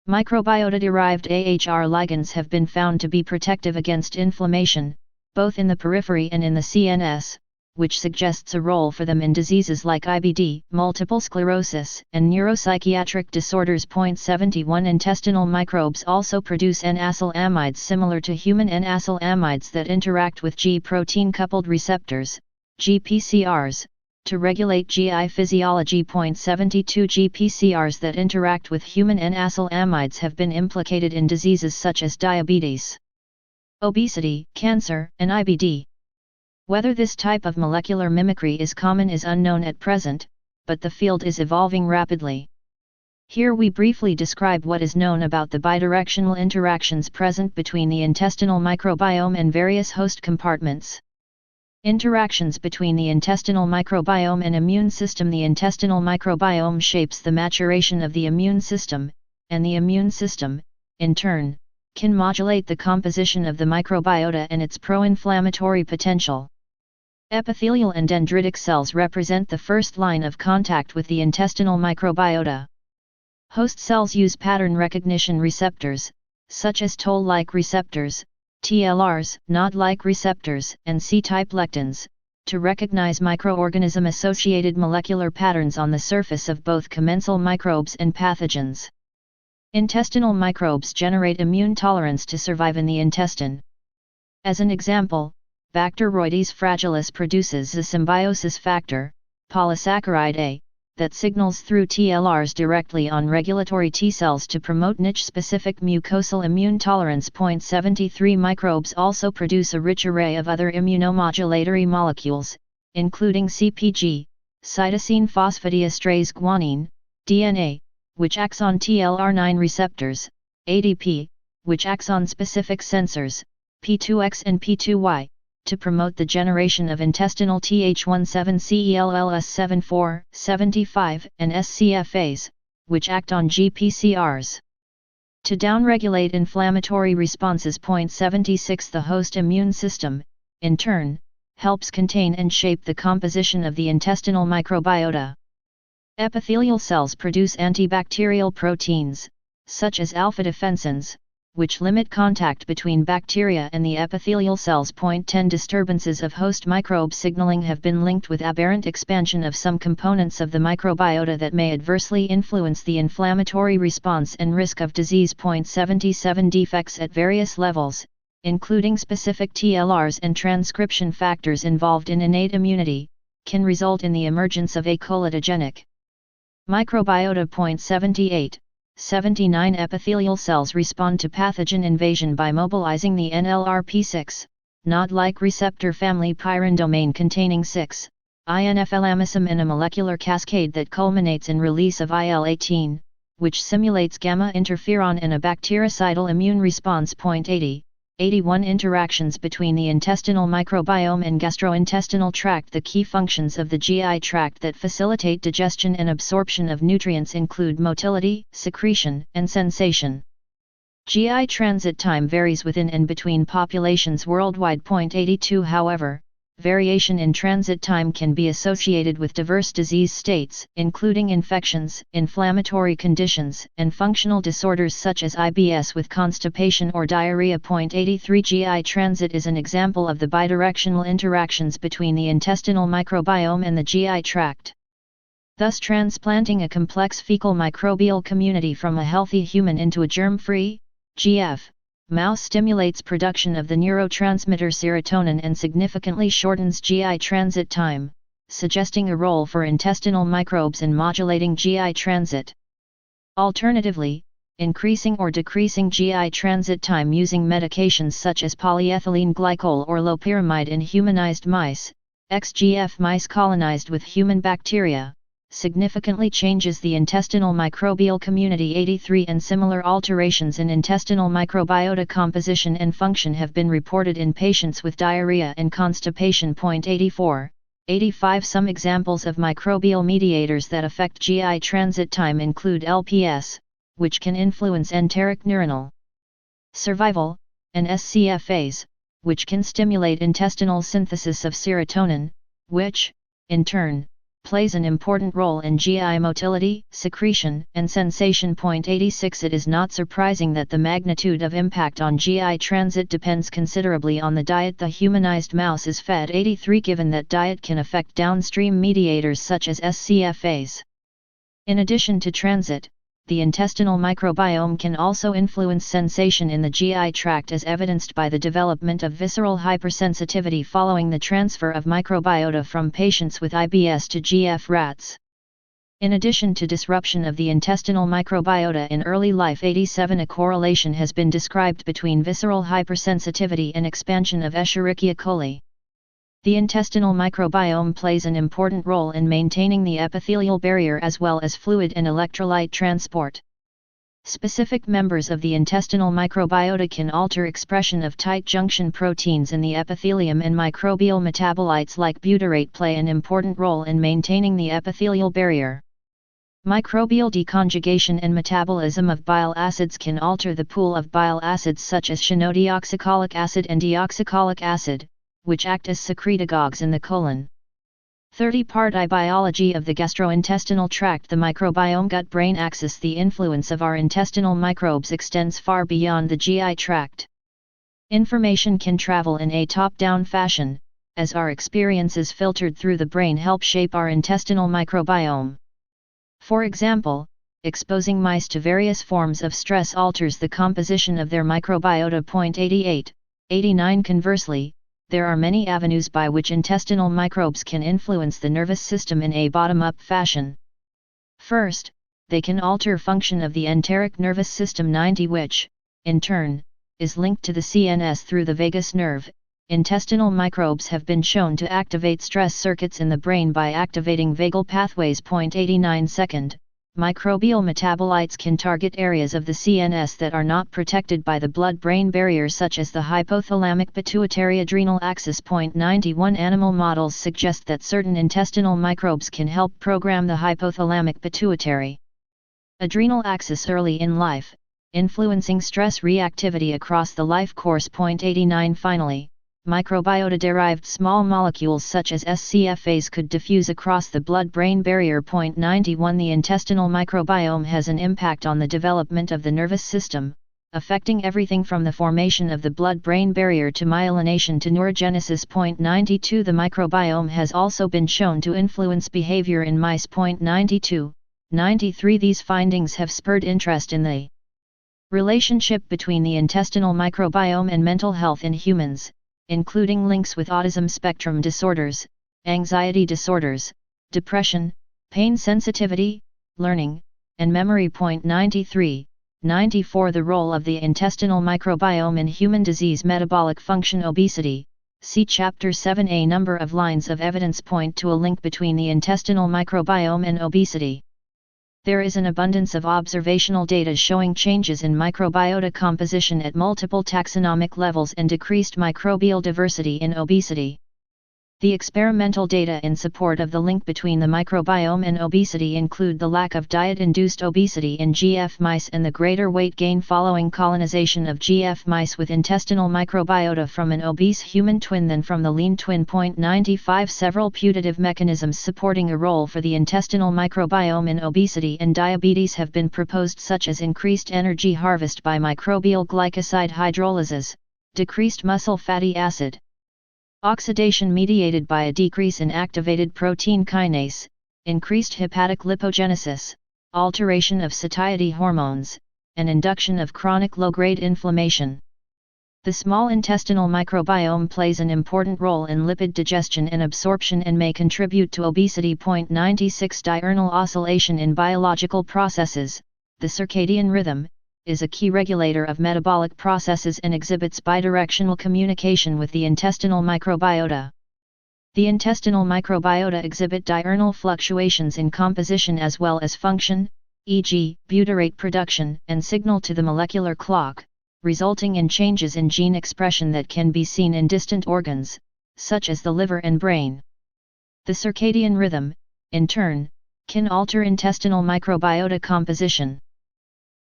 Microbiota-derived AHR ligands have been found to be protective against inflammation, both in the periphery and in the CNS, which suggests a role for them in diseases like IBD, multiple sclerosis, and neuropsychiatric disorders. 71 Intestinal microbes also produce N-acyl-amides similar to human N-acyl-amides that interact with G-protein-coupled receptors, GPCRs, to regulate GI physiology. 72 GPCRs that interact with human N-acyl-amides have been implicated in diseases such as diabetes, obesity, cancer, and IBD. Whether this type of molecular mimicry is common is unknown at present, but the field is evolving rapidly. Here we briefly describe what is known about the bidirectional interactions present between the intestinal microbiome and various host compartments. Interactions between the intestinal microbiome and immune system. The intestinal microbiome shapes the maturation of the immune system, and the immune system, in turn, can modulate the composition of the microbiota and its pro-inflammatory potential. Epithelial and dendritic cells represent the first line of contact with the intestinal microbiota. Host cells use pattern recognition receptors, such as toll-like receptors, TLRs, nod-like receptors, and C-type lectins, to recognize microorganism-associated molecular patterns on the surface of both commensal microbes and pathogens. Intestinal microbes generate immune tolerance to survive in the intestine. As an example, Bacteroides fragilis produces a symbiosis factor, polysaccharide A, that signals through TLRs directly on regulatory T cells to promote niche-specific mucosal immune tolerance. 73 Microbes also produce a rich array of other immunomodulatory molecules, including CpG, cytosine phosphodiesterase guanine, DNA, which acts on TLR9 receptors, ADP, which acts on specific sensors, P2X and P2Y, to promote the generation of intestinal Th17-CELLS74, 75, and SCFAs, which act on GPCRs. To downregulate inflammatory responses. 76 The host immune system, in turn, helps contain and shape the composition of the intestinal microbiota. Epithelial cells produce antibacterial proteins, such as alpha-defensins, which limit contact between bacteria and the epithelial cells. 10 Disturbances of host microbe signaling have been linked with aberrant expansion of some components of the microbiota that may adversely influence the inflammatory response and risk of disease. 77 Defects at various levels, including specific TLRs and transcription factors involved in innate immunity, can result in the emergence of acolitogenic microbiota. 78 79 Epithelial cells respond to pathogen invasion by mobilizing the NLRP6, nod-like receptor family pyrandomain containing 6, INFLamism in a molecular cascade that culminates in release of IL-18, which simulates gamma interferon and a bactericidal immune response. 81 Interactions between the intestinal microbiome and gastrointestinal tract. The key functions of the GI tract that facilitate digestion and absorption of nutrients include motility, secretion, and sensation. GI transit time varies within and between populations worldwide. 82 However, variation in transit time can be associated with diverse disease states, including infections, inflammatory conditions, and functional disorders such as IBS with constipation or diarrhea. 83 GI transit is an example of the bidirectional interactions between the intestinal microbiome and the GI tract. Thus, transplanting a complex fecal microbial community from a healthy human into a germ-free, GF, mouse stimulates production of the neurotransmitter serotonin and significantly shortens GI transit time, suggesting a role for intestinal microbes in modulating GI transit. Alternatively, increasing or decreasing GI transit time using medications such as polyethylene glycol or loperamide in humanized mice, XGF mice colonized with human bacteria, significantly changes the intestinal microbial community. 83 And similar alterations in intestinal microbiota composition and function have been reported in patients with diarrhea and constipation. 84, 85 Some examples of microbial mediators that affect GI transit time include LPS, which can influence enteric neuronal survival, and SCFAs, which can stimulate intestinal synthesis of serotonin, which, in turn, plays an important role in GI motility, secretion, and sensation. 86 It is not surprising that the magnitude of impact on GI transit depends considerably on the diet the humanized mouse is fed. 83 Given that diet can affect downstream mediators such as SCFAs. In addition to transit, the intestinal microbiome can also influence sensation in the GI tract, as evidenced by the development of visceral hypersensitivity following the transfer of microbiota from patients with IBS to GF rats. In addition to disruption of the intestinal microbiota in early life. 87 A correlation has been described between visceral hypersensitivity and expansion of Escherichia coli. The intestinal microbiome plays an important role in maintaining the epithelial barrier as well as fluid and electrolyte transport. Specific members of the intestinal microbiota can alter expression of tight junction proteins in the epithelium, and microbial metabolites like butyrate play an important role in maintaining the epithelial barrier. Microbial deconjugation and metabolism of bile acids can alter the pool of bile acids such as chenodeoxycholic acid and deoxycholic acid, which act as secretagogues in the colon. 30 Part I Biology of the gastrointestinal tract. The microbiome gut-brain axis. The influence of our intestinal microbes extends far beyond the GI tract. Information can travel in a top-down fashion, as our experiences filtered through the brain help shape our intestinal microbiome. For example, exposing mice to various forms of stress alters the composition of their microbiota. 88, 89 Conversely, there are many avenues by which intestinal microbes can influence the nervous system in a bottom-up fashion. First, they can alter function of the enteric nervous system 90, which, in turn, is linked to the CNS through the vagus nerve. Intestinal microbes have been shown to activate stress circuits in the brain by activating vagal pathways. 89 Second, microbial metabolites can target areas of the CNS that are not protected by the blood-brain barrier, such as the hypothalamic-pituitary-adrenal axis. 91 Animal models suggest that certain intestinal microbes can help program the hypothalamic-pituitary adrenal axis early in life, influencing stress reactivity across the life course. 89 Finally, microbiota-derived small molecules such as SCFAs could diffuse across the blood-brain barrier. 91 The intestinal microbiome has an impact on the development of the nervous system, affecting everything from the formation of the blood-brain barrier to myelination to neurogenesis. 92 The microbiome has also been shown to influence behavior in mice. 92, 93 These findings have spurred interest in the relationship between the intestinal microbiome and mental health in humans, including links with autism spectrum disorders, anxiety disorders, depression, pain sensitivity, learning, and memory. 93, 94 The role of the intestinal microbiome in human disease, metabolic function, obesity. See Chapter 7. A number of lines of evidence point to a link between the intestinal microbiome and obesity. There is an abundance of observational data showing changes in microbiota composition at multiple taxonomic levels and decreased microbial diversity in obesity. The experimental data in support of the link between the microbiome and obesity include the lack of diet-induced obesity in GF mice and the greater weight gain following colonization of GF mice with intestinal microbiota from an obese human twin than from the lean twin. 95 Several putative mechanisms supporting a role for the intestinal microbiome in obesity and diabetes have been proposed, such as increased energy harvest by microbial glycoside hydrolysis, decreased muscle fatty acid oxidation mediated by a decrease in activated protein kinase, increased hepatic lipogenesis, alteration of satiety hormones, and induction of chronic low-grade inflammation. The small intestinal microbiome plays an important role in lipid digestion and absorption and may contribute to obesity. 96 Diurnal oscillation in biological processes. The circadian rhythm is a key regulator of metabolic processes and exhibits bidirectional communication with the intestinal microbiota. The intestinal microbiota exhibit diurnal fluctuations in composition as well as function, e.g., butyrate production, and signal to the molecular clock, resulting in changes in gene expression that can be seen in distant organs, such as the liver and brain. The circadian rhythm, in turn, can alter intestinal microbiota composition.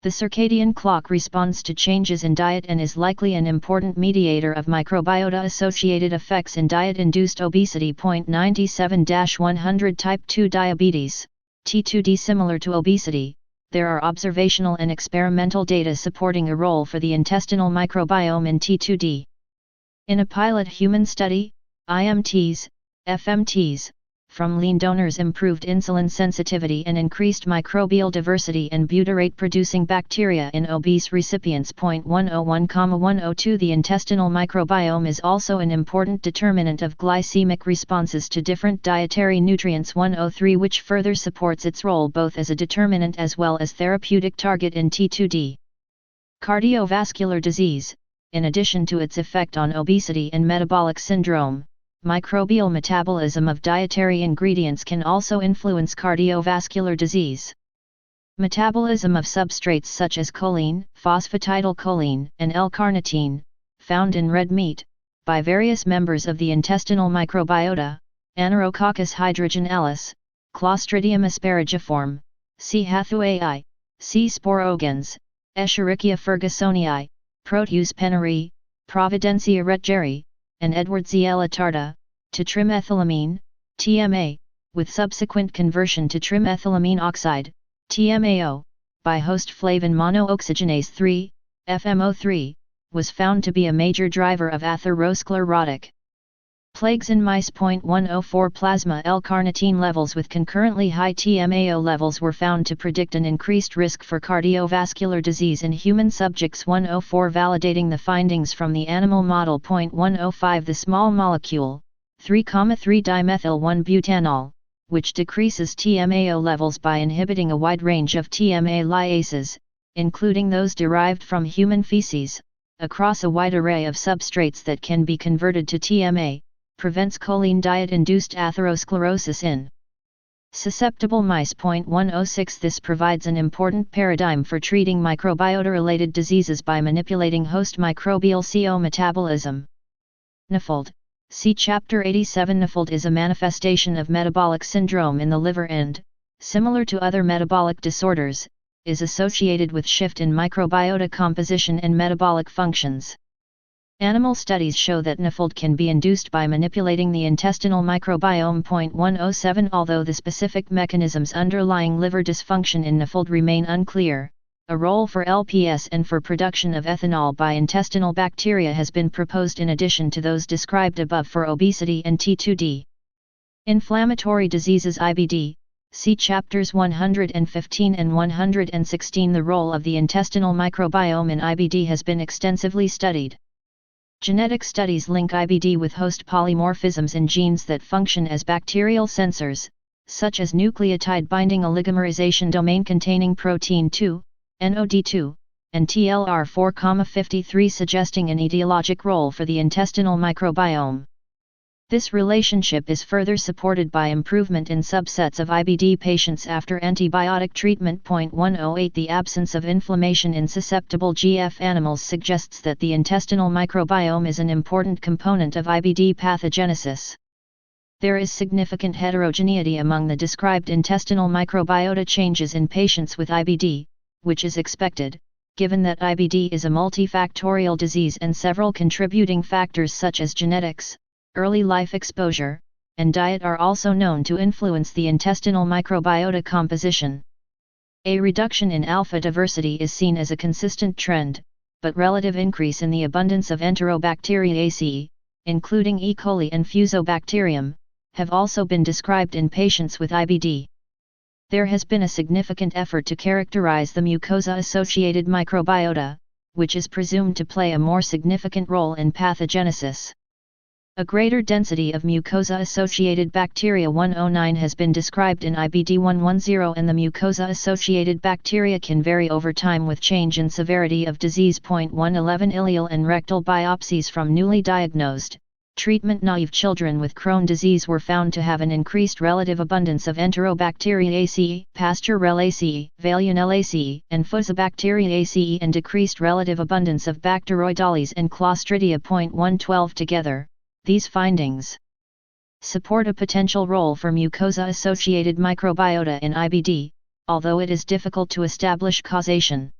The circadian clock responds to changes in diet and is likely an important mediator of microbiota-associated effects in diet-induced obesity. 97-100 Type 2 diabetes, T2D. Similar to obesity, there are observational and experimental data supporting a role for the intestinal microbiome in T2D. In a pilot human study, IMTs, FMTs, from lean donors improved insulin sensitivity and increased microbial diversity and butyrate-producing bacteria in obese recipients. 101,102 The intestinal microbiome is also an important determinant of glycemic responses to different dietary nutrients. 103 Which further supports its role both as a determinant as well as therapeutic target in T2D. Cardiovascular disease. In addition to its effect on obesity and metabolic syndrome, microbial metabolism of dietary ingredients can also influence cardiovascular disease. Metabolism of substrates such as choline, phosphatidylcholine, and L-carnitine, found in red meat, by various members of the intestinal microbiota, Anaerococcus hydrogenalis, Clostridium asparaginiform, C. hathuai, C. sporogens, Escherichia fergusonii, Proteus penneri, Providencia retgeri, and Edwardsia latarda, to trimethylamine, TMA, with subsequent conversion to trimethylamine oxide, TMAO, by host flavin monooxygenase 3, FMO3, was found to be a major driver of atherosclerotic plagues in mice. 104 Plasma L-carnitine levels with concurrently high TMAO levels were found to predict an increased risk for cardiovascular disease in human subjects. 104 Validating the findings from the animal model. 105 The small molecule, 3,3-dimethyl-1-butanol, which decreases TMAO levels by inhibiting a wide range of TMA liases, including those derived from human feces, across a wide array of substrates that can be converted to TMA, prevents choline diet-induced atherosclerosis in susceptible mice. 106 This provides an important paradigm for treating microbiota-related diseases by manipulating host microbial CO metabolism. NAFLD. See Chapter 87. NAFLD is a manifestation of metabolic syndrome in the liver and, similar to other metabolic disorders, is associated with shift in microbiota composition and metabolic functions. Animal studies show that NAFLD can be induced by manipulating the intestinal microbiome. 107 Although the specific mechanisms underlying liver dysfunction in NAFLD remain unclear, a role for LPS and for production of ethanol by intestinal bacteria has been proposed in addition to those described above for obesity and T2D. Inflammatory diseases IBD. See chapters 115 and 116. The role of the intestinal microbiome in IBD has been extensively studied. Genetic studies link IBD with host polymorphisms in genes that function as bacterial sensors, such as nucleotide binding oligomerization domain containing protein 2, NOD2, and TLR4,53, suggesting an etiologic role for the intestinal microbiome. This relationship is further supported by improvement in subsets of IBD patients after antibiotic treatment. 108 The absence of inflammation in susceptible GF animals suggests that the intestinal microbiome is an important component of IBD pathogenesis. There is significant heterogeneity among the described intestinal microbiota changes in patients with IBD, which is expected, given that IBD is a multifactorial disease and several contributing factors such as genetics, early life exposure, and diet are also known to influence the intestinal microbiota composition. A reduction in alpha diversity is seen as a consistent trend, but relative increase in the abundance of Enterobacteriaceae, including E. coli and Fusobacterium, have also been described in patients with IBD. There has been a significant effort to characterize the mucosa-associated microbiota, which is presumed to play a more significant role in pathogenesis. A greater density of mucosa-associated bacteria 109 has been described in IBD 110, and the mucosa-associated bacteria can vary over time with change in severity of disease. 111 Ileal and rectal biopsies from newly diagnosed, treatment-naive children with Crohn's disease were found to have an increased relative abundance of Enterobacteriaceae, Pasteurellacea, Veillonellacea, and Fusobacteriaceae, and decreased relative abundance of Bacteroidetes and Clostridia. 112 Together, these findings support a potential role for mucosa-associated microbiota in IBD, although it is difficult to establish causation.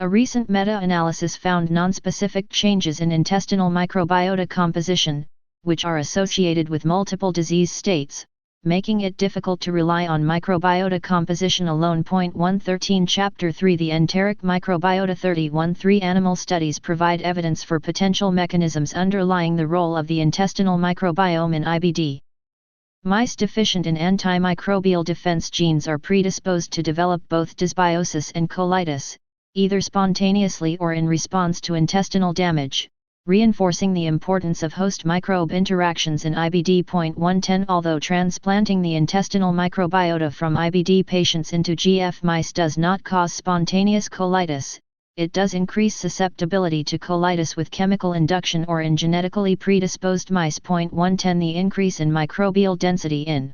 A recent meta-analysis found nonspecific changes in intestinal microbiota composition, which are associated with multiple disease states, making it difficult to rely on microbiota composition alone. 113 Chapter 3 The enteric microbiota 31 animal studies provide evidence for potential mechanisms underlying the role of the intestinal microbiome in IBD. Mice deficient in antimicrobial defense genes are predisposed to develop both dysbiosis and colitis, either spontaneously or in response to intestinal damage, reinforcing the importance of host-microbe interactions in IBD. 110 Although transplanting the intestinal microbiota from IBD patients into GF mice does not cause spontaneous colitis, it does increase susceptibility to colitis with chemical induction or in genetically predisposed mice. 110 The increase in microbial density in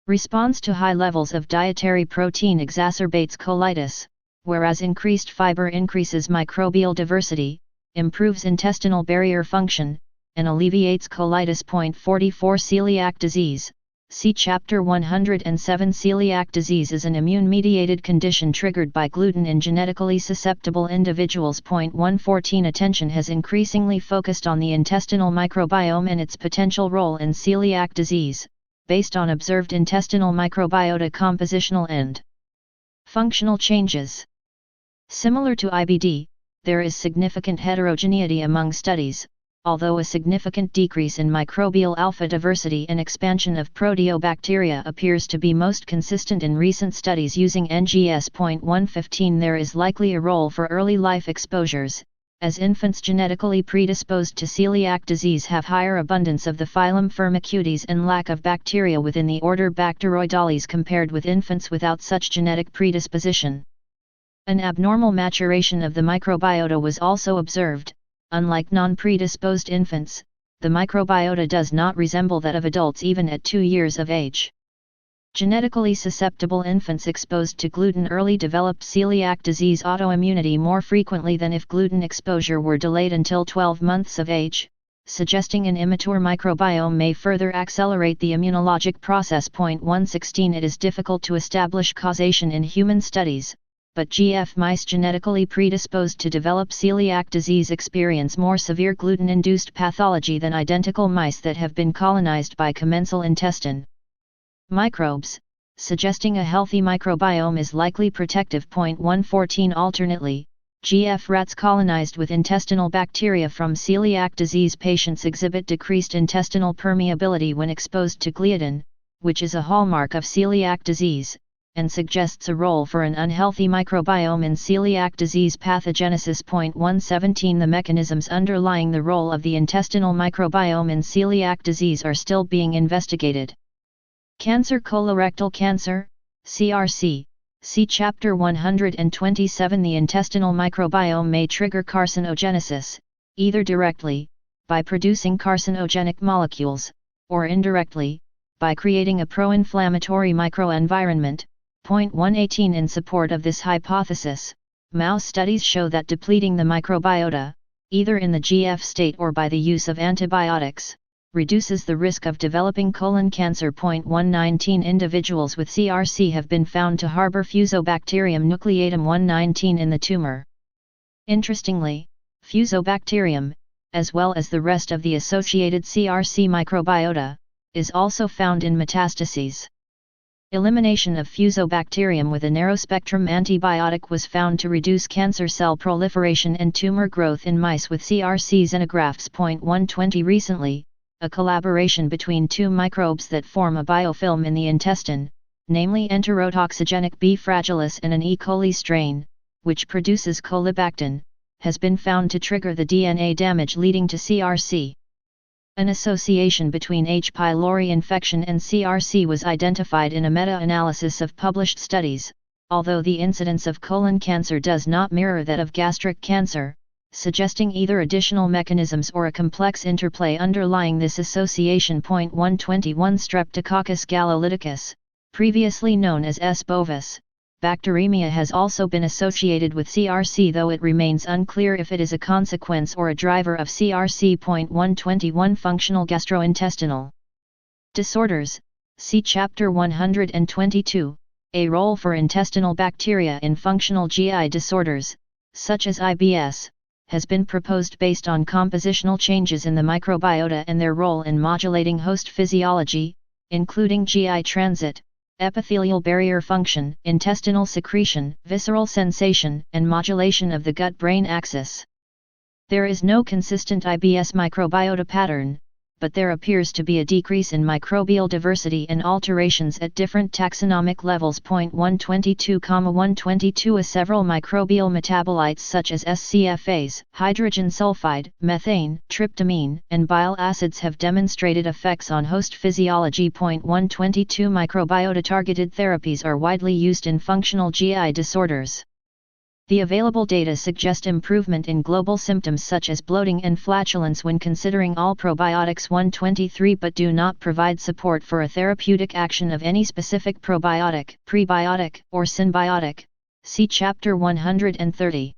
response to high levels of dietary protein exacerbates colitis, whereas increased fiber increases microbial diversity, improves intestinal barrier function, and alleviates colitis. 44 Celiac disease. See Chapter 107. Celiac disease is an immune-mediated condition triggered by gluten in genetically susceptible individuals. 114 Attention has increasingly focused on the intestinal microbiome and its potential role in celiac disease, based on observed intestinal microbiota compositional and functional changes. Similar to IBD, there is significant heterogeneity among studies, although a significant decrease in microbial alpha diversity and expansion of proteobacteria appears to be most consistent in recent studies using NGS. 115 There is likely a role for early life exposures, as infants genetically predisposed to celiac disease have higher abundance of the phylum Firmicutes and lack of bacteria within the order Bacteroidetes compared with infants without such genetic predisposition. An abnormal maturation of the microbiota was also observed. Unlike non-predisposed infants, the microbiota does not resemble that of adults even at 2 years of age. Genetically susceptible infants exposed to gluten early developed celiac disease autoimmunity more frequently than if gluten exposure were delayed until 12 months of age, suggesting an immature microbiome may further accelerate the immunologic process. 116 It is difficult to establish causation in human studies, but GF mice genetically predisposed to develop celiac disease experience more severe gluten-induced pathology than identical mice that have been colonized by commensal intestine microbes, suggesting a healthy microbiome is likely protective. 114 Alternately, GF rats colonized with intestinal bacteria from celiac disease patients exhibit decreased intestinal permeability when exposed to gliadin, which is a hallmark of celiac disease, and suggests a role for an unhealthy microbiome in celiac disease pathogenesis. 117 The mechanisms underlying the role of the intestinal microbiome in celiac disease are still being investigated. Cancer. Colorectal cancer, CRC. See Chapter 127. The intestinal microbiome may trigger carcinogenesis, either directly, by producing carcinogenic molecules, or indirectly, by creating a pro-inflammatory microenvironment. Point 118. In support of this hypothesis, mouse studies show that depleting the microbiota, either in the GF state or by the use of antibiotics, reduces the risk of developing colon cancer. Point 119. Individuals with CRC have been found to harbor Fusobacterium nucleatum 119 in the tumor. Interestingly, Fusobacterium, as well as the rest of the associated CRC microbiota, is also found in metastases. Elimination of Fusobacterium with a narrow-spectrum antibiotic was found to reduce cancer cell proliferation and tumor growth in mice with CRC xenografts. Point 120. Recently, a collaboration between two microbes that form a biofilm in the intestine, namely enterotoxigenic B. fragilis and an E. coli strain, which produces colibactin, has been found to trigger the DNA damage leading to CRC. An association between H. pylori infection and CRC was identified in a meta-analysis of published studies, although the incidence of colon cancer does not mirror that of gastric cancer, suggesting either additional mechanisms or a complex interplay underlying this association. Point 121. Streptococcus gallolyticus, previously known as S. bovis, bacteremia has also been associated with CRC, though it remains unclear if it is a consequence or a driver of CRC. Point 121. Functional gastrointestinal disorders, see Chapter 122, a role for intestinal bacteria in functional GI disorders, such as IBS, has been proposed based on compositional changes in the microbiota and their role in modulating host physiology, including GI transit, epithelial barrier function, intestinal secretion, visceral sensation, and modulation of the gut-brain axis. There is no consistent IBS microbiota pattern, but there appears to be a decrease in microbial diversity and alterations at different taxonomic levels. Point 122,122. Several microbial metabolites such as SCFAs, hydrogen sulfide, methane, tryptamine, and bile acids have demonstrated effects on host physiology. Point 122. Microbiota-targeted therapies are widely used in functional GI disorders. The available data suggest improvement in global symptoms such as bloating and flatulence when considering all probiotics. 123 but do not provide support for a therapeutic action of any specific probiotic, prebiotic, or synbiotic. See Chapter 130.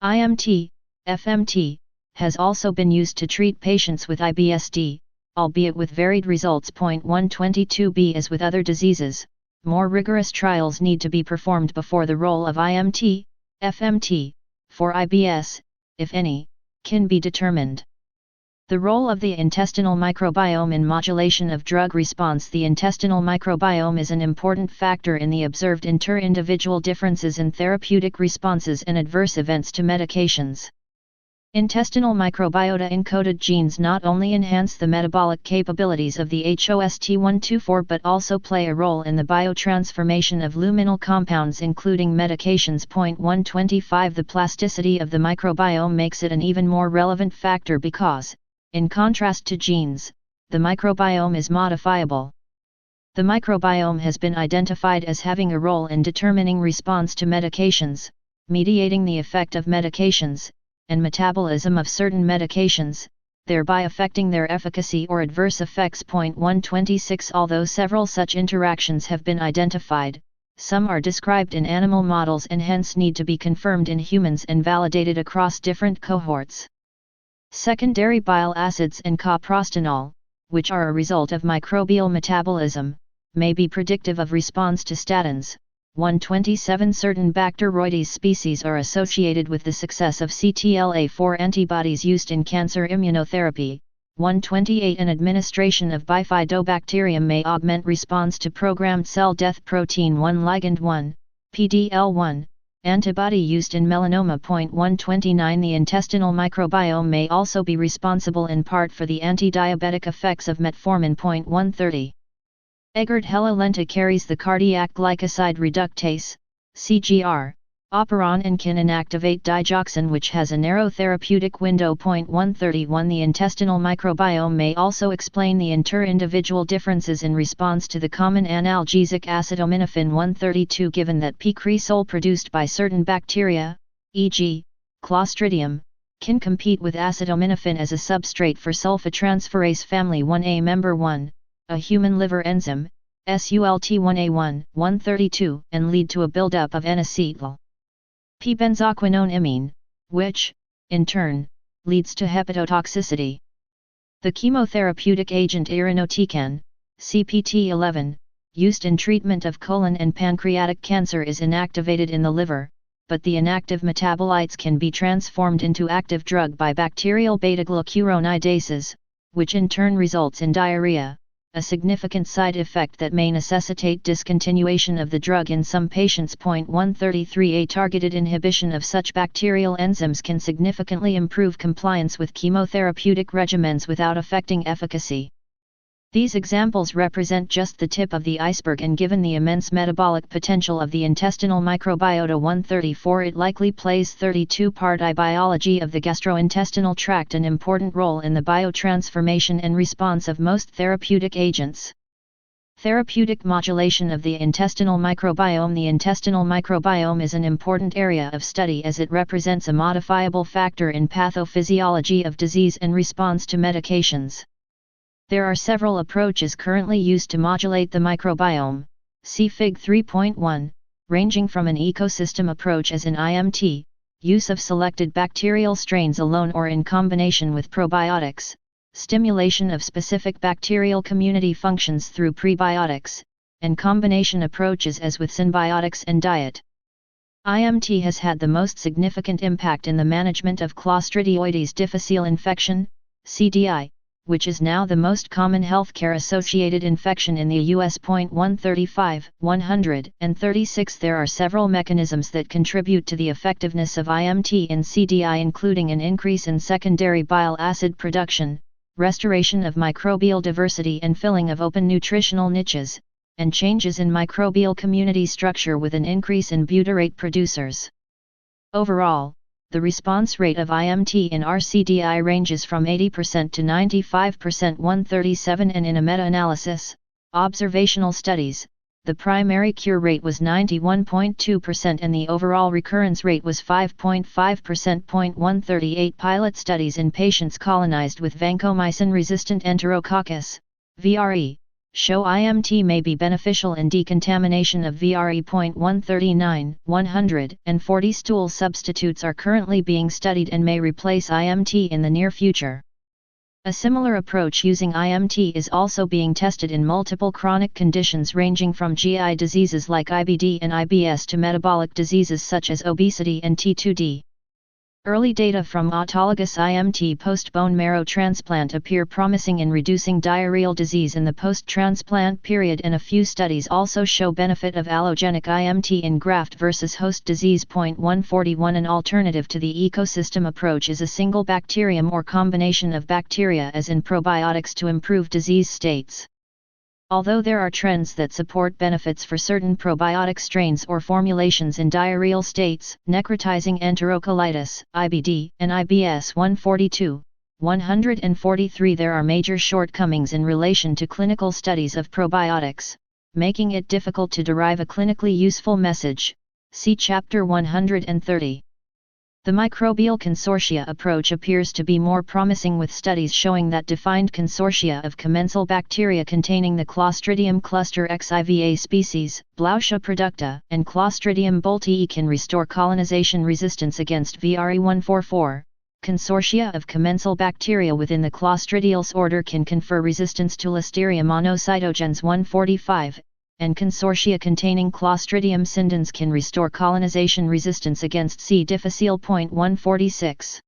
IMT, FMT, has also been used to treat patients with IBSD, albeit with varied results. Point 122b. As with other diseases, more rigorous trials need to be performed before the role of IMT, FMT, for IBS, if any, can be determined. The role of the intestinal microbiome in modulation of drug response. The intestinal microbiome is an important factor in the observed inter-individual differences in therapeutic responses and adverse events to medications. Intestinal microbiota encoded genes not only enhance the metabolic capabilities of the HOST124 but also play a role in the biotransformation of luminal compounds including medications. Point 125. The plasticity of the microbiome makes it an even more relevant factor because, in contrast to genes, the microbiome is modifiable. The microbiome has been identified as having a role in determining response to medications, mediating the effect of medications, and metabolism of certain medications, thereby affecting their efficacy or adverse effects. Point 126. Although several such interactions have been identified, some are described in animal models and hence need to be confirmed in humans and validated across different cohorts. Secondary bile acids and coprostanol, which are a result of microbial metabolism, may be predictive of response to statins. 127. Certain Bacteroides species are associated with the success of CTLA-4 antibodies used in cancer immunotherapy. 128. An administration of Bifidobacterium may augment response to programmed cell death protein 1 ligand 1, PDL1, antibody used in melanoma. Point 129. The intestinal microbiome may also be responsible in part for the anti-diabetic effects of metformin. Point 130. Eggert-Hella lenta carries the cardiac glycoside reductase, CGR, operon and can inactivate digoxin, which has a narrow therapeutic window. Point 131. The intestinal microbiome may also explain the inter-individual differences in response to the common analgesic acetaminophen. 132. Given that p-cresol produced by certain bacteria, e.g., Clostridium, can compete with acetaminophen as a substrate for sulfotransferase family 1A member 1, a human liver enzyme, SULT1A1, 132, and lead to a buildup of N-acetyl p-benzoquinone imine, which, in turn, leads to hepatotoxicity. The chemotherapeutic agent irinotecan, CPT11, used in treatment of colon and pancreatic cancer is inactivated in the liver, but the inactive metabolites can be transformed into active drug by bacterial beta-glucuronidases, which in turn results in diarrhea, a significant side effect that may necessitate discontinuation of the drug in some patients. 133A targeted inhibition of such bacterial enzymes can significantly improve compliance with chemotherapeutic regimens without affecting efficacy. These examples represent just the tip of the iceberg, and given the immense metabolic potential of the intestinal microbiota 134, it likely plays 32-part biology of the gastrointestinal tract an important role in the biotransformation and response of most therapeutic agents. Therapeutic modulation of the intestinal microbiome. The intestinal microbiome is an important area of study as it represents a modifiable factor in pathophysiology of disease and response to medications. There are several approaches currently used to modulate the microbiome, see Fig 3.1, ranging from an ecosystem approach as in IMT, use of selected bacterial strains alone or in combination with probiotics, stimulation of specific bacterial community functions through prebiotics, and combination approaches as with symbiotics and diet. IMT has had the most significant impact in the management of Clostridioides difficile infection, CDI, which is now the most common healthcare-associated infection in the U.S. 135, 136. There are several mechanisms that contribute to the effectiveness of IMT in CDI, including an increase in secondary bile acid production, restoration of microbial diversity and filling of open nutritional niches, and changes in microbial community structure with an increase in butyrate producers. Overall, the response rate of IMT in RCDI ranges from 80% to 95%. 137, and in a meta-analysis, observational studies, the primary cure rate was 91.2% and the overall recurrence rate was 5.5%. 138 pilot studies in patients colonized with vancomycin-resistant Enterococcus, VRE, show IMT may be beneficial in decontamination of VRE. 139, 140 stool substitutes are currently being studied and may replace IMT in the near future. A similar approach using IMT is also being tested in multiple chronic conditions ranging from GI diseases like IBD and IBS to metabolic diseases such as obesity and T2D. Early data from autologous IMT post-bone marrow transplant appear promising in reducing diarrheal disease in the post-transplant period, and a few studies also show benefit of allogenic IMT in graft versus host disease. 141 An alternative to the ecosystem approach is a single bacterium or combination of bacteria as in probiotics to improve disease states. Although there are trends that support benefits for certain probiotic strains or formulations in diarrheal states, necrotizing enterocolitis, IBD, and IBS. 142, 143 There are major shortcomings in relation to clinical studies of probiotics, making it difficult to derive a clinically useful message. See Chapter 130. The microbial consortia approach appears to be more promising, with studies showing that defined consortia of commensal bacteria containing the Clostridium cluster XIVA species, Blautia producta, and Clostridium boltii can restore colonization resistance against VRE144. Consortia of commensal bacteria within the Clostridioides order can confer resistance to Listeria monocytogenes 145. And consortia containing Clostridium scindens can restore colonization resistance against C. difficile. 146.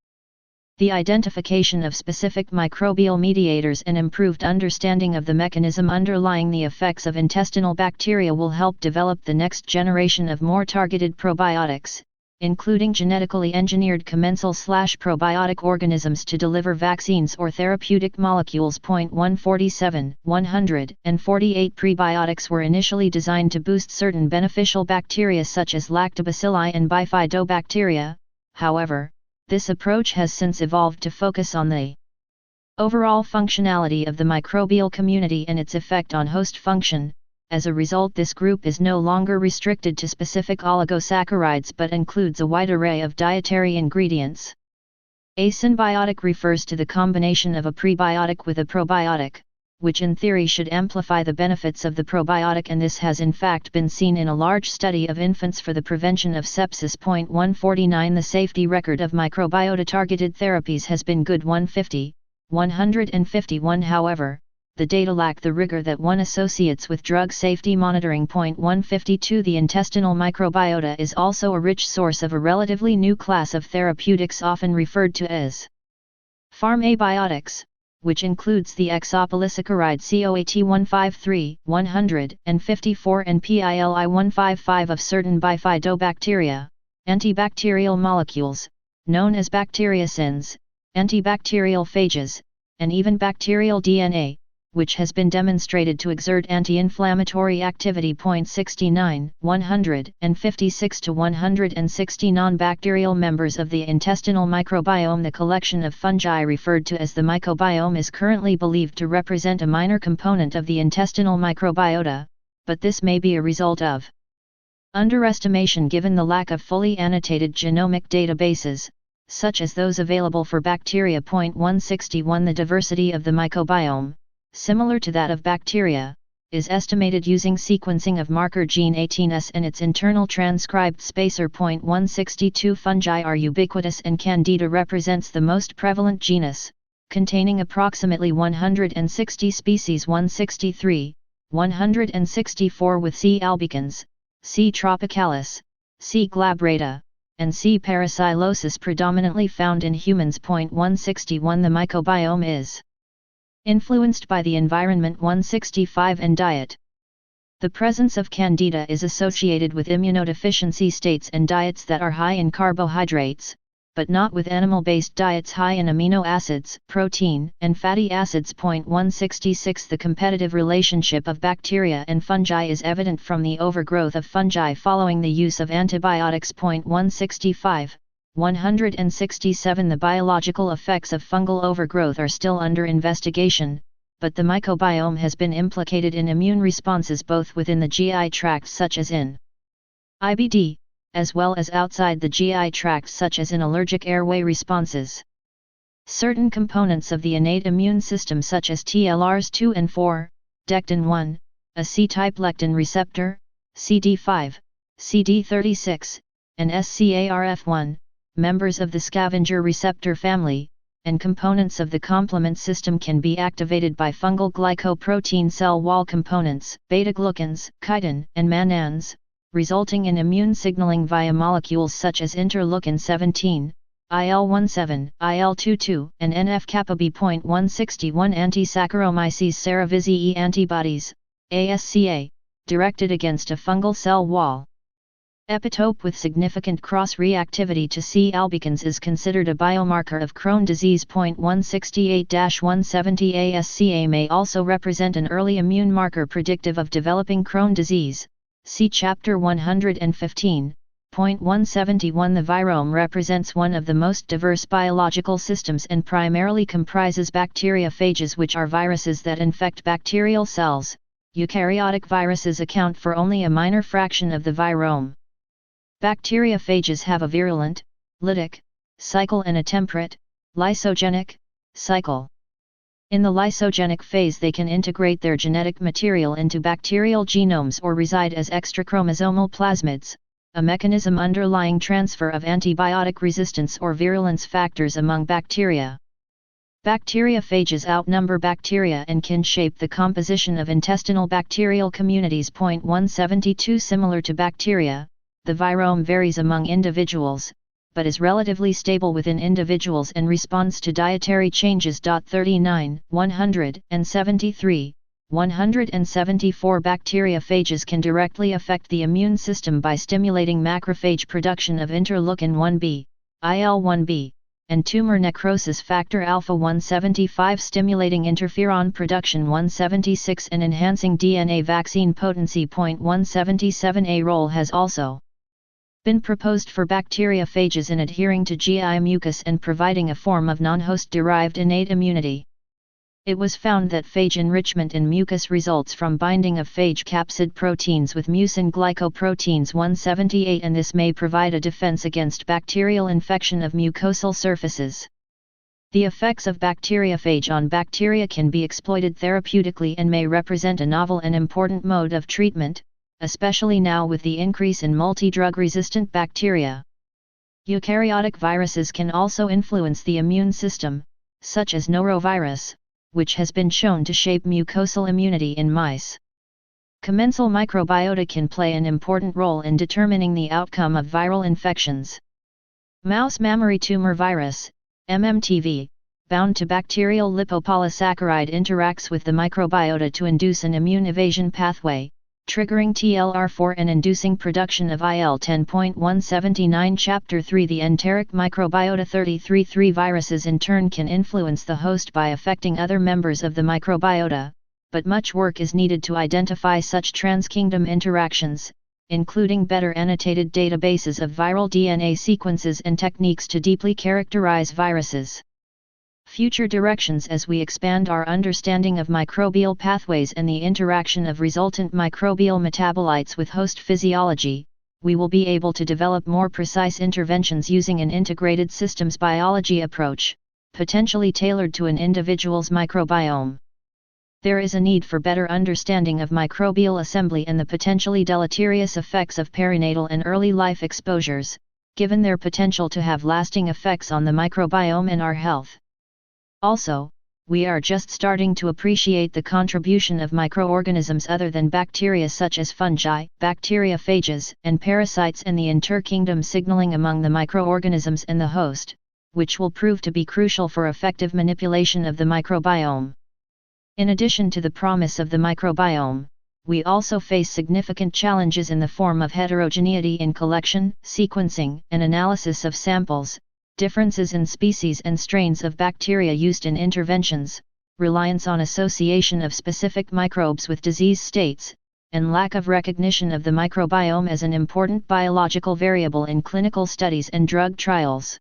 The identification of specific microbial mediators and improved understanding of the mechanism underlying the effects of intestinal bacteria will help develop the next generation of more targeted probiotics, including genetically engineered commensal/probiotic organisms to deliver vaccines or therapeutic molecules. 147, 148 Prebiotics were initially designed to boost certain beneficial bacteria such as lactobacilli and bifidobacteria. However, this approach has since evolved to focus on the overall functionality of the microbial community and its effect on host function. As a result, this group is no longer restricted to specific oligosaccharides but includes a wide array of dietary ingredients. A synbiotic refers to the combination of a prebiotic with a probiotic, which in theory should amplify the benefits of the probiotic, and this has in fact been seen in a large study of infants for the prevention of sepsis. 149 The safety record of microbiota-targeted therapies has been good. 151 However, the data lack the rigor that one associates with drug safety monitoring. 152 The intestinal microbiota is also a rich source of a relatively new class of therapeutics often referred to as pharmabiotics, which includes the exopolysaccharide COAT153, 154 and PILI155 of certain bifidobacteria, antibacterial molecules, known as bacteriocins, antibacterial phages, and even bacterial DNA, which has been demonstrated to exert anti-inflammatory activity. 69, 156 to 160 Non-bacterial members of the intestinal microbiome. The collection of fungi referred to as the mycobiome is currently believed to represent a minor component of the intestinal microbiota, but this may be a result of underestimation given the lack of fully annotated genomic databases, such as those available for bacteria. 161 The diversity of the mycobiome, similar to that of bacteria, is estimated using sequencing of marker gene 18S and its internal transcribed spacer. 162 Fungi are ubiquitous and Candida represents the most prevalent genus, containing approximately 160 species. 163, 164 With C. albicans, C. tropicalis, C. glabrata, and C. parapsilosis predominantly found in humans. 161 The microbiome is influenced by the environment. 165 and diet. The presence of Candida is associated with immunodeficiency states and diets that are high in carbohydrates, but not with animal-based diets high in amino acids, protein, and fatty acids. 166 The competitive relationship of bacteria and fungi is evident from the overgrowth of fungi following the use of antibiotics. 165, 167 The biological effects of fungal overgrowth are still under investigation, but the mycobiome has been implicated in immune responses both within the GI tract such as in IBD, as well as outside the GI tract such as in allergic airway responses. Certain components of the innate immune system such as TLRs2 and 4, Dectin-1, a C-type lectin receptor, CD5, CD36, and SCARF1, members of the scavenger receptor family, and components of the complement system can be activated by fungal glycoprotein cell wall components, beta-glucans, chitin, and mannans, resulting in immune signaling via molecules such as interleukin-17, IL-17, IL-22, and NF-kappa B. 161 Anti-Saccharomyces cerevisiae antibodies, ASCA, directed against a fungal cell wall epitope with significant cross-reactivity to C. albicans is considered a biomarker of Crohn disease. 168-170 ASCA may also represent an early immune marker predictive of developing Crohn disease. See Chapter 115. 171 The virome represents one of the most diverse biological systems and primarily comprises bacteriophages, which are viruses that infect bacterial cells. Eukaryotic viruses account for only a minor fraction of the virome. Bacteriophages have a virulent, lytic, cycle and a temperate, lysogenic, cycle. In the lysogenic phase they can integrate their genetic material into bacterial genomes or reside as extrachromosomal plasmids, a mechanism underlying transfer of antibiotic resistance or virulence factors among bacteria. Bacteriophages outnumber bacteria and can shape the composition of intestinal bacterial communities. 172 Similar to bacteria, the virome varies among individuals, but is relatively stable within individuals and responds to dietary changes. 39, 173, 174 Bacteriophages can directly affect the immune system by stimulating macrophage production of interleukin-1b, IL-1b, and tumor necrosis factor alpha. 175 Stimulating interferon production. 176 and enhancing DNA vaccine potency. 177 A role has also been proposed for bacteriophages in adhering to GI mucus and providing a form of non-host-derived innate immunity. It was found that phage enrichment in mucus results from binding of phage capsid proteins with mucin glycoproteins. 178 and this may provide a defense against bacterial infection of mucosal surfaces. The effects of bacteriophage on bacteria can be exploited therapeutically and may represent a novel and important mode of treatment, especially now with the increase in multi-drug resistant bacteria. Eukaryotic viruses can also influence the immune system, such as norovirus, which has been shown to shape mucosal immunity in mice. Commensal microbiota can play an important role in determining the outcome of viral infections. Mouse mammary tumor virus, MMTV, bound to bacterial lipopolysaccharide interacts with the microbiota to induce an immune evasion pathway, triggering TLR4 and inducing production of IL-10.179. Chapter 3. The enteric microbiota. 33 viruses in turn can influence the host by affecting other members of the microbiota, but much work is needed to identify such transkingdom interactions, including better annotated databases of viral DNA sequences and techniques to deeply characterize viruses. Future directions. As we expand our understanding of microbial pathways and the interaction of resultant microbial metabolites with host physiology, we will be able to develop more precise interventions using an integrated systems biology approach, potentially tailored to an individual's microbiome. There is a need for better understanding of microbial assembly and the potentially deleterious effects of perinatal and early life exposures, given their potential to have lasting effects on the microbiome and our health. Also, we are just starting to appreciate the contribution of microorganisms other than bacteria such as fungi, bacteriophages, and parasites and the interkingdom signaling among the microorganisms and the host, which will prove to be crucial for effective manipulation of the microbiome. In addition to the promise of the microbiome, we also face significant challenges in the form of heterogeneity in collection, sequencing, and analysis of samples, differences in species and strains of bacteria used in interventions, reliance on association of specific microbes with disease states, and lack of recognition of the microbiome as an important biological variable in clinical studies and drug trials.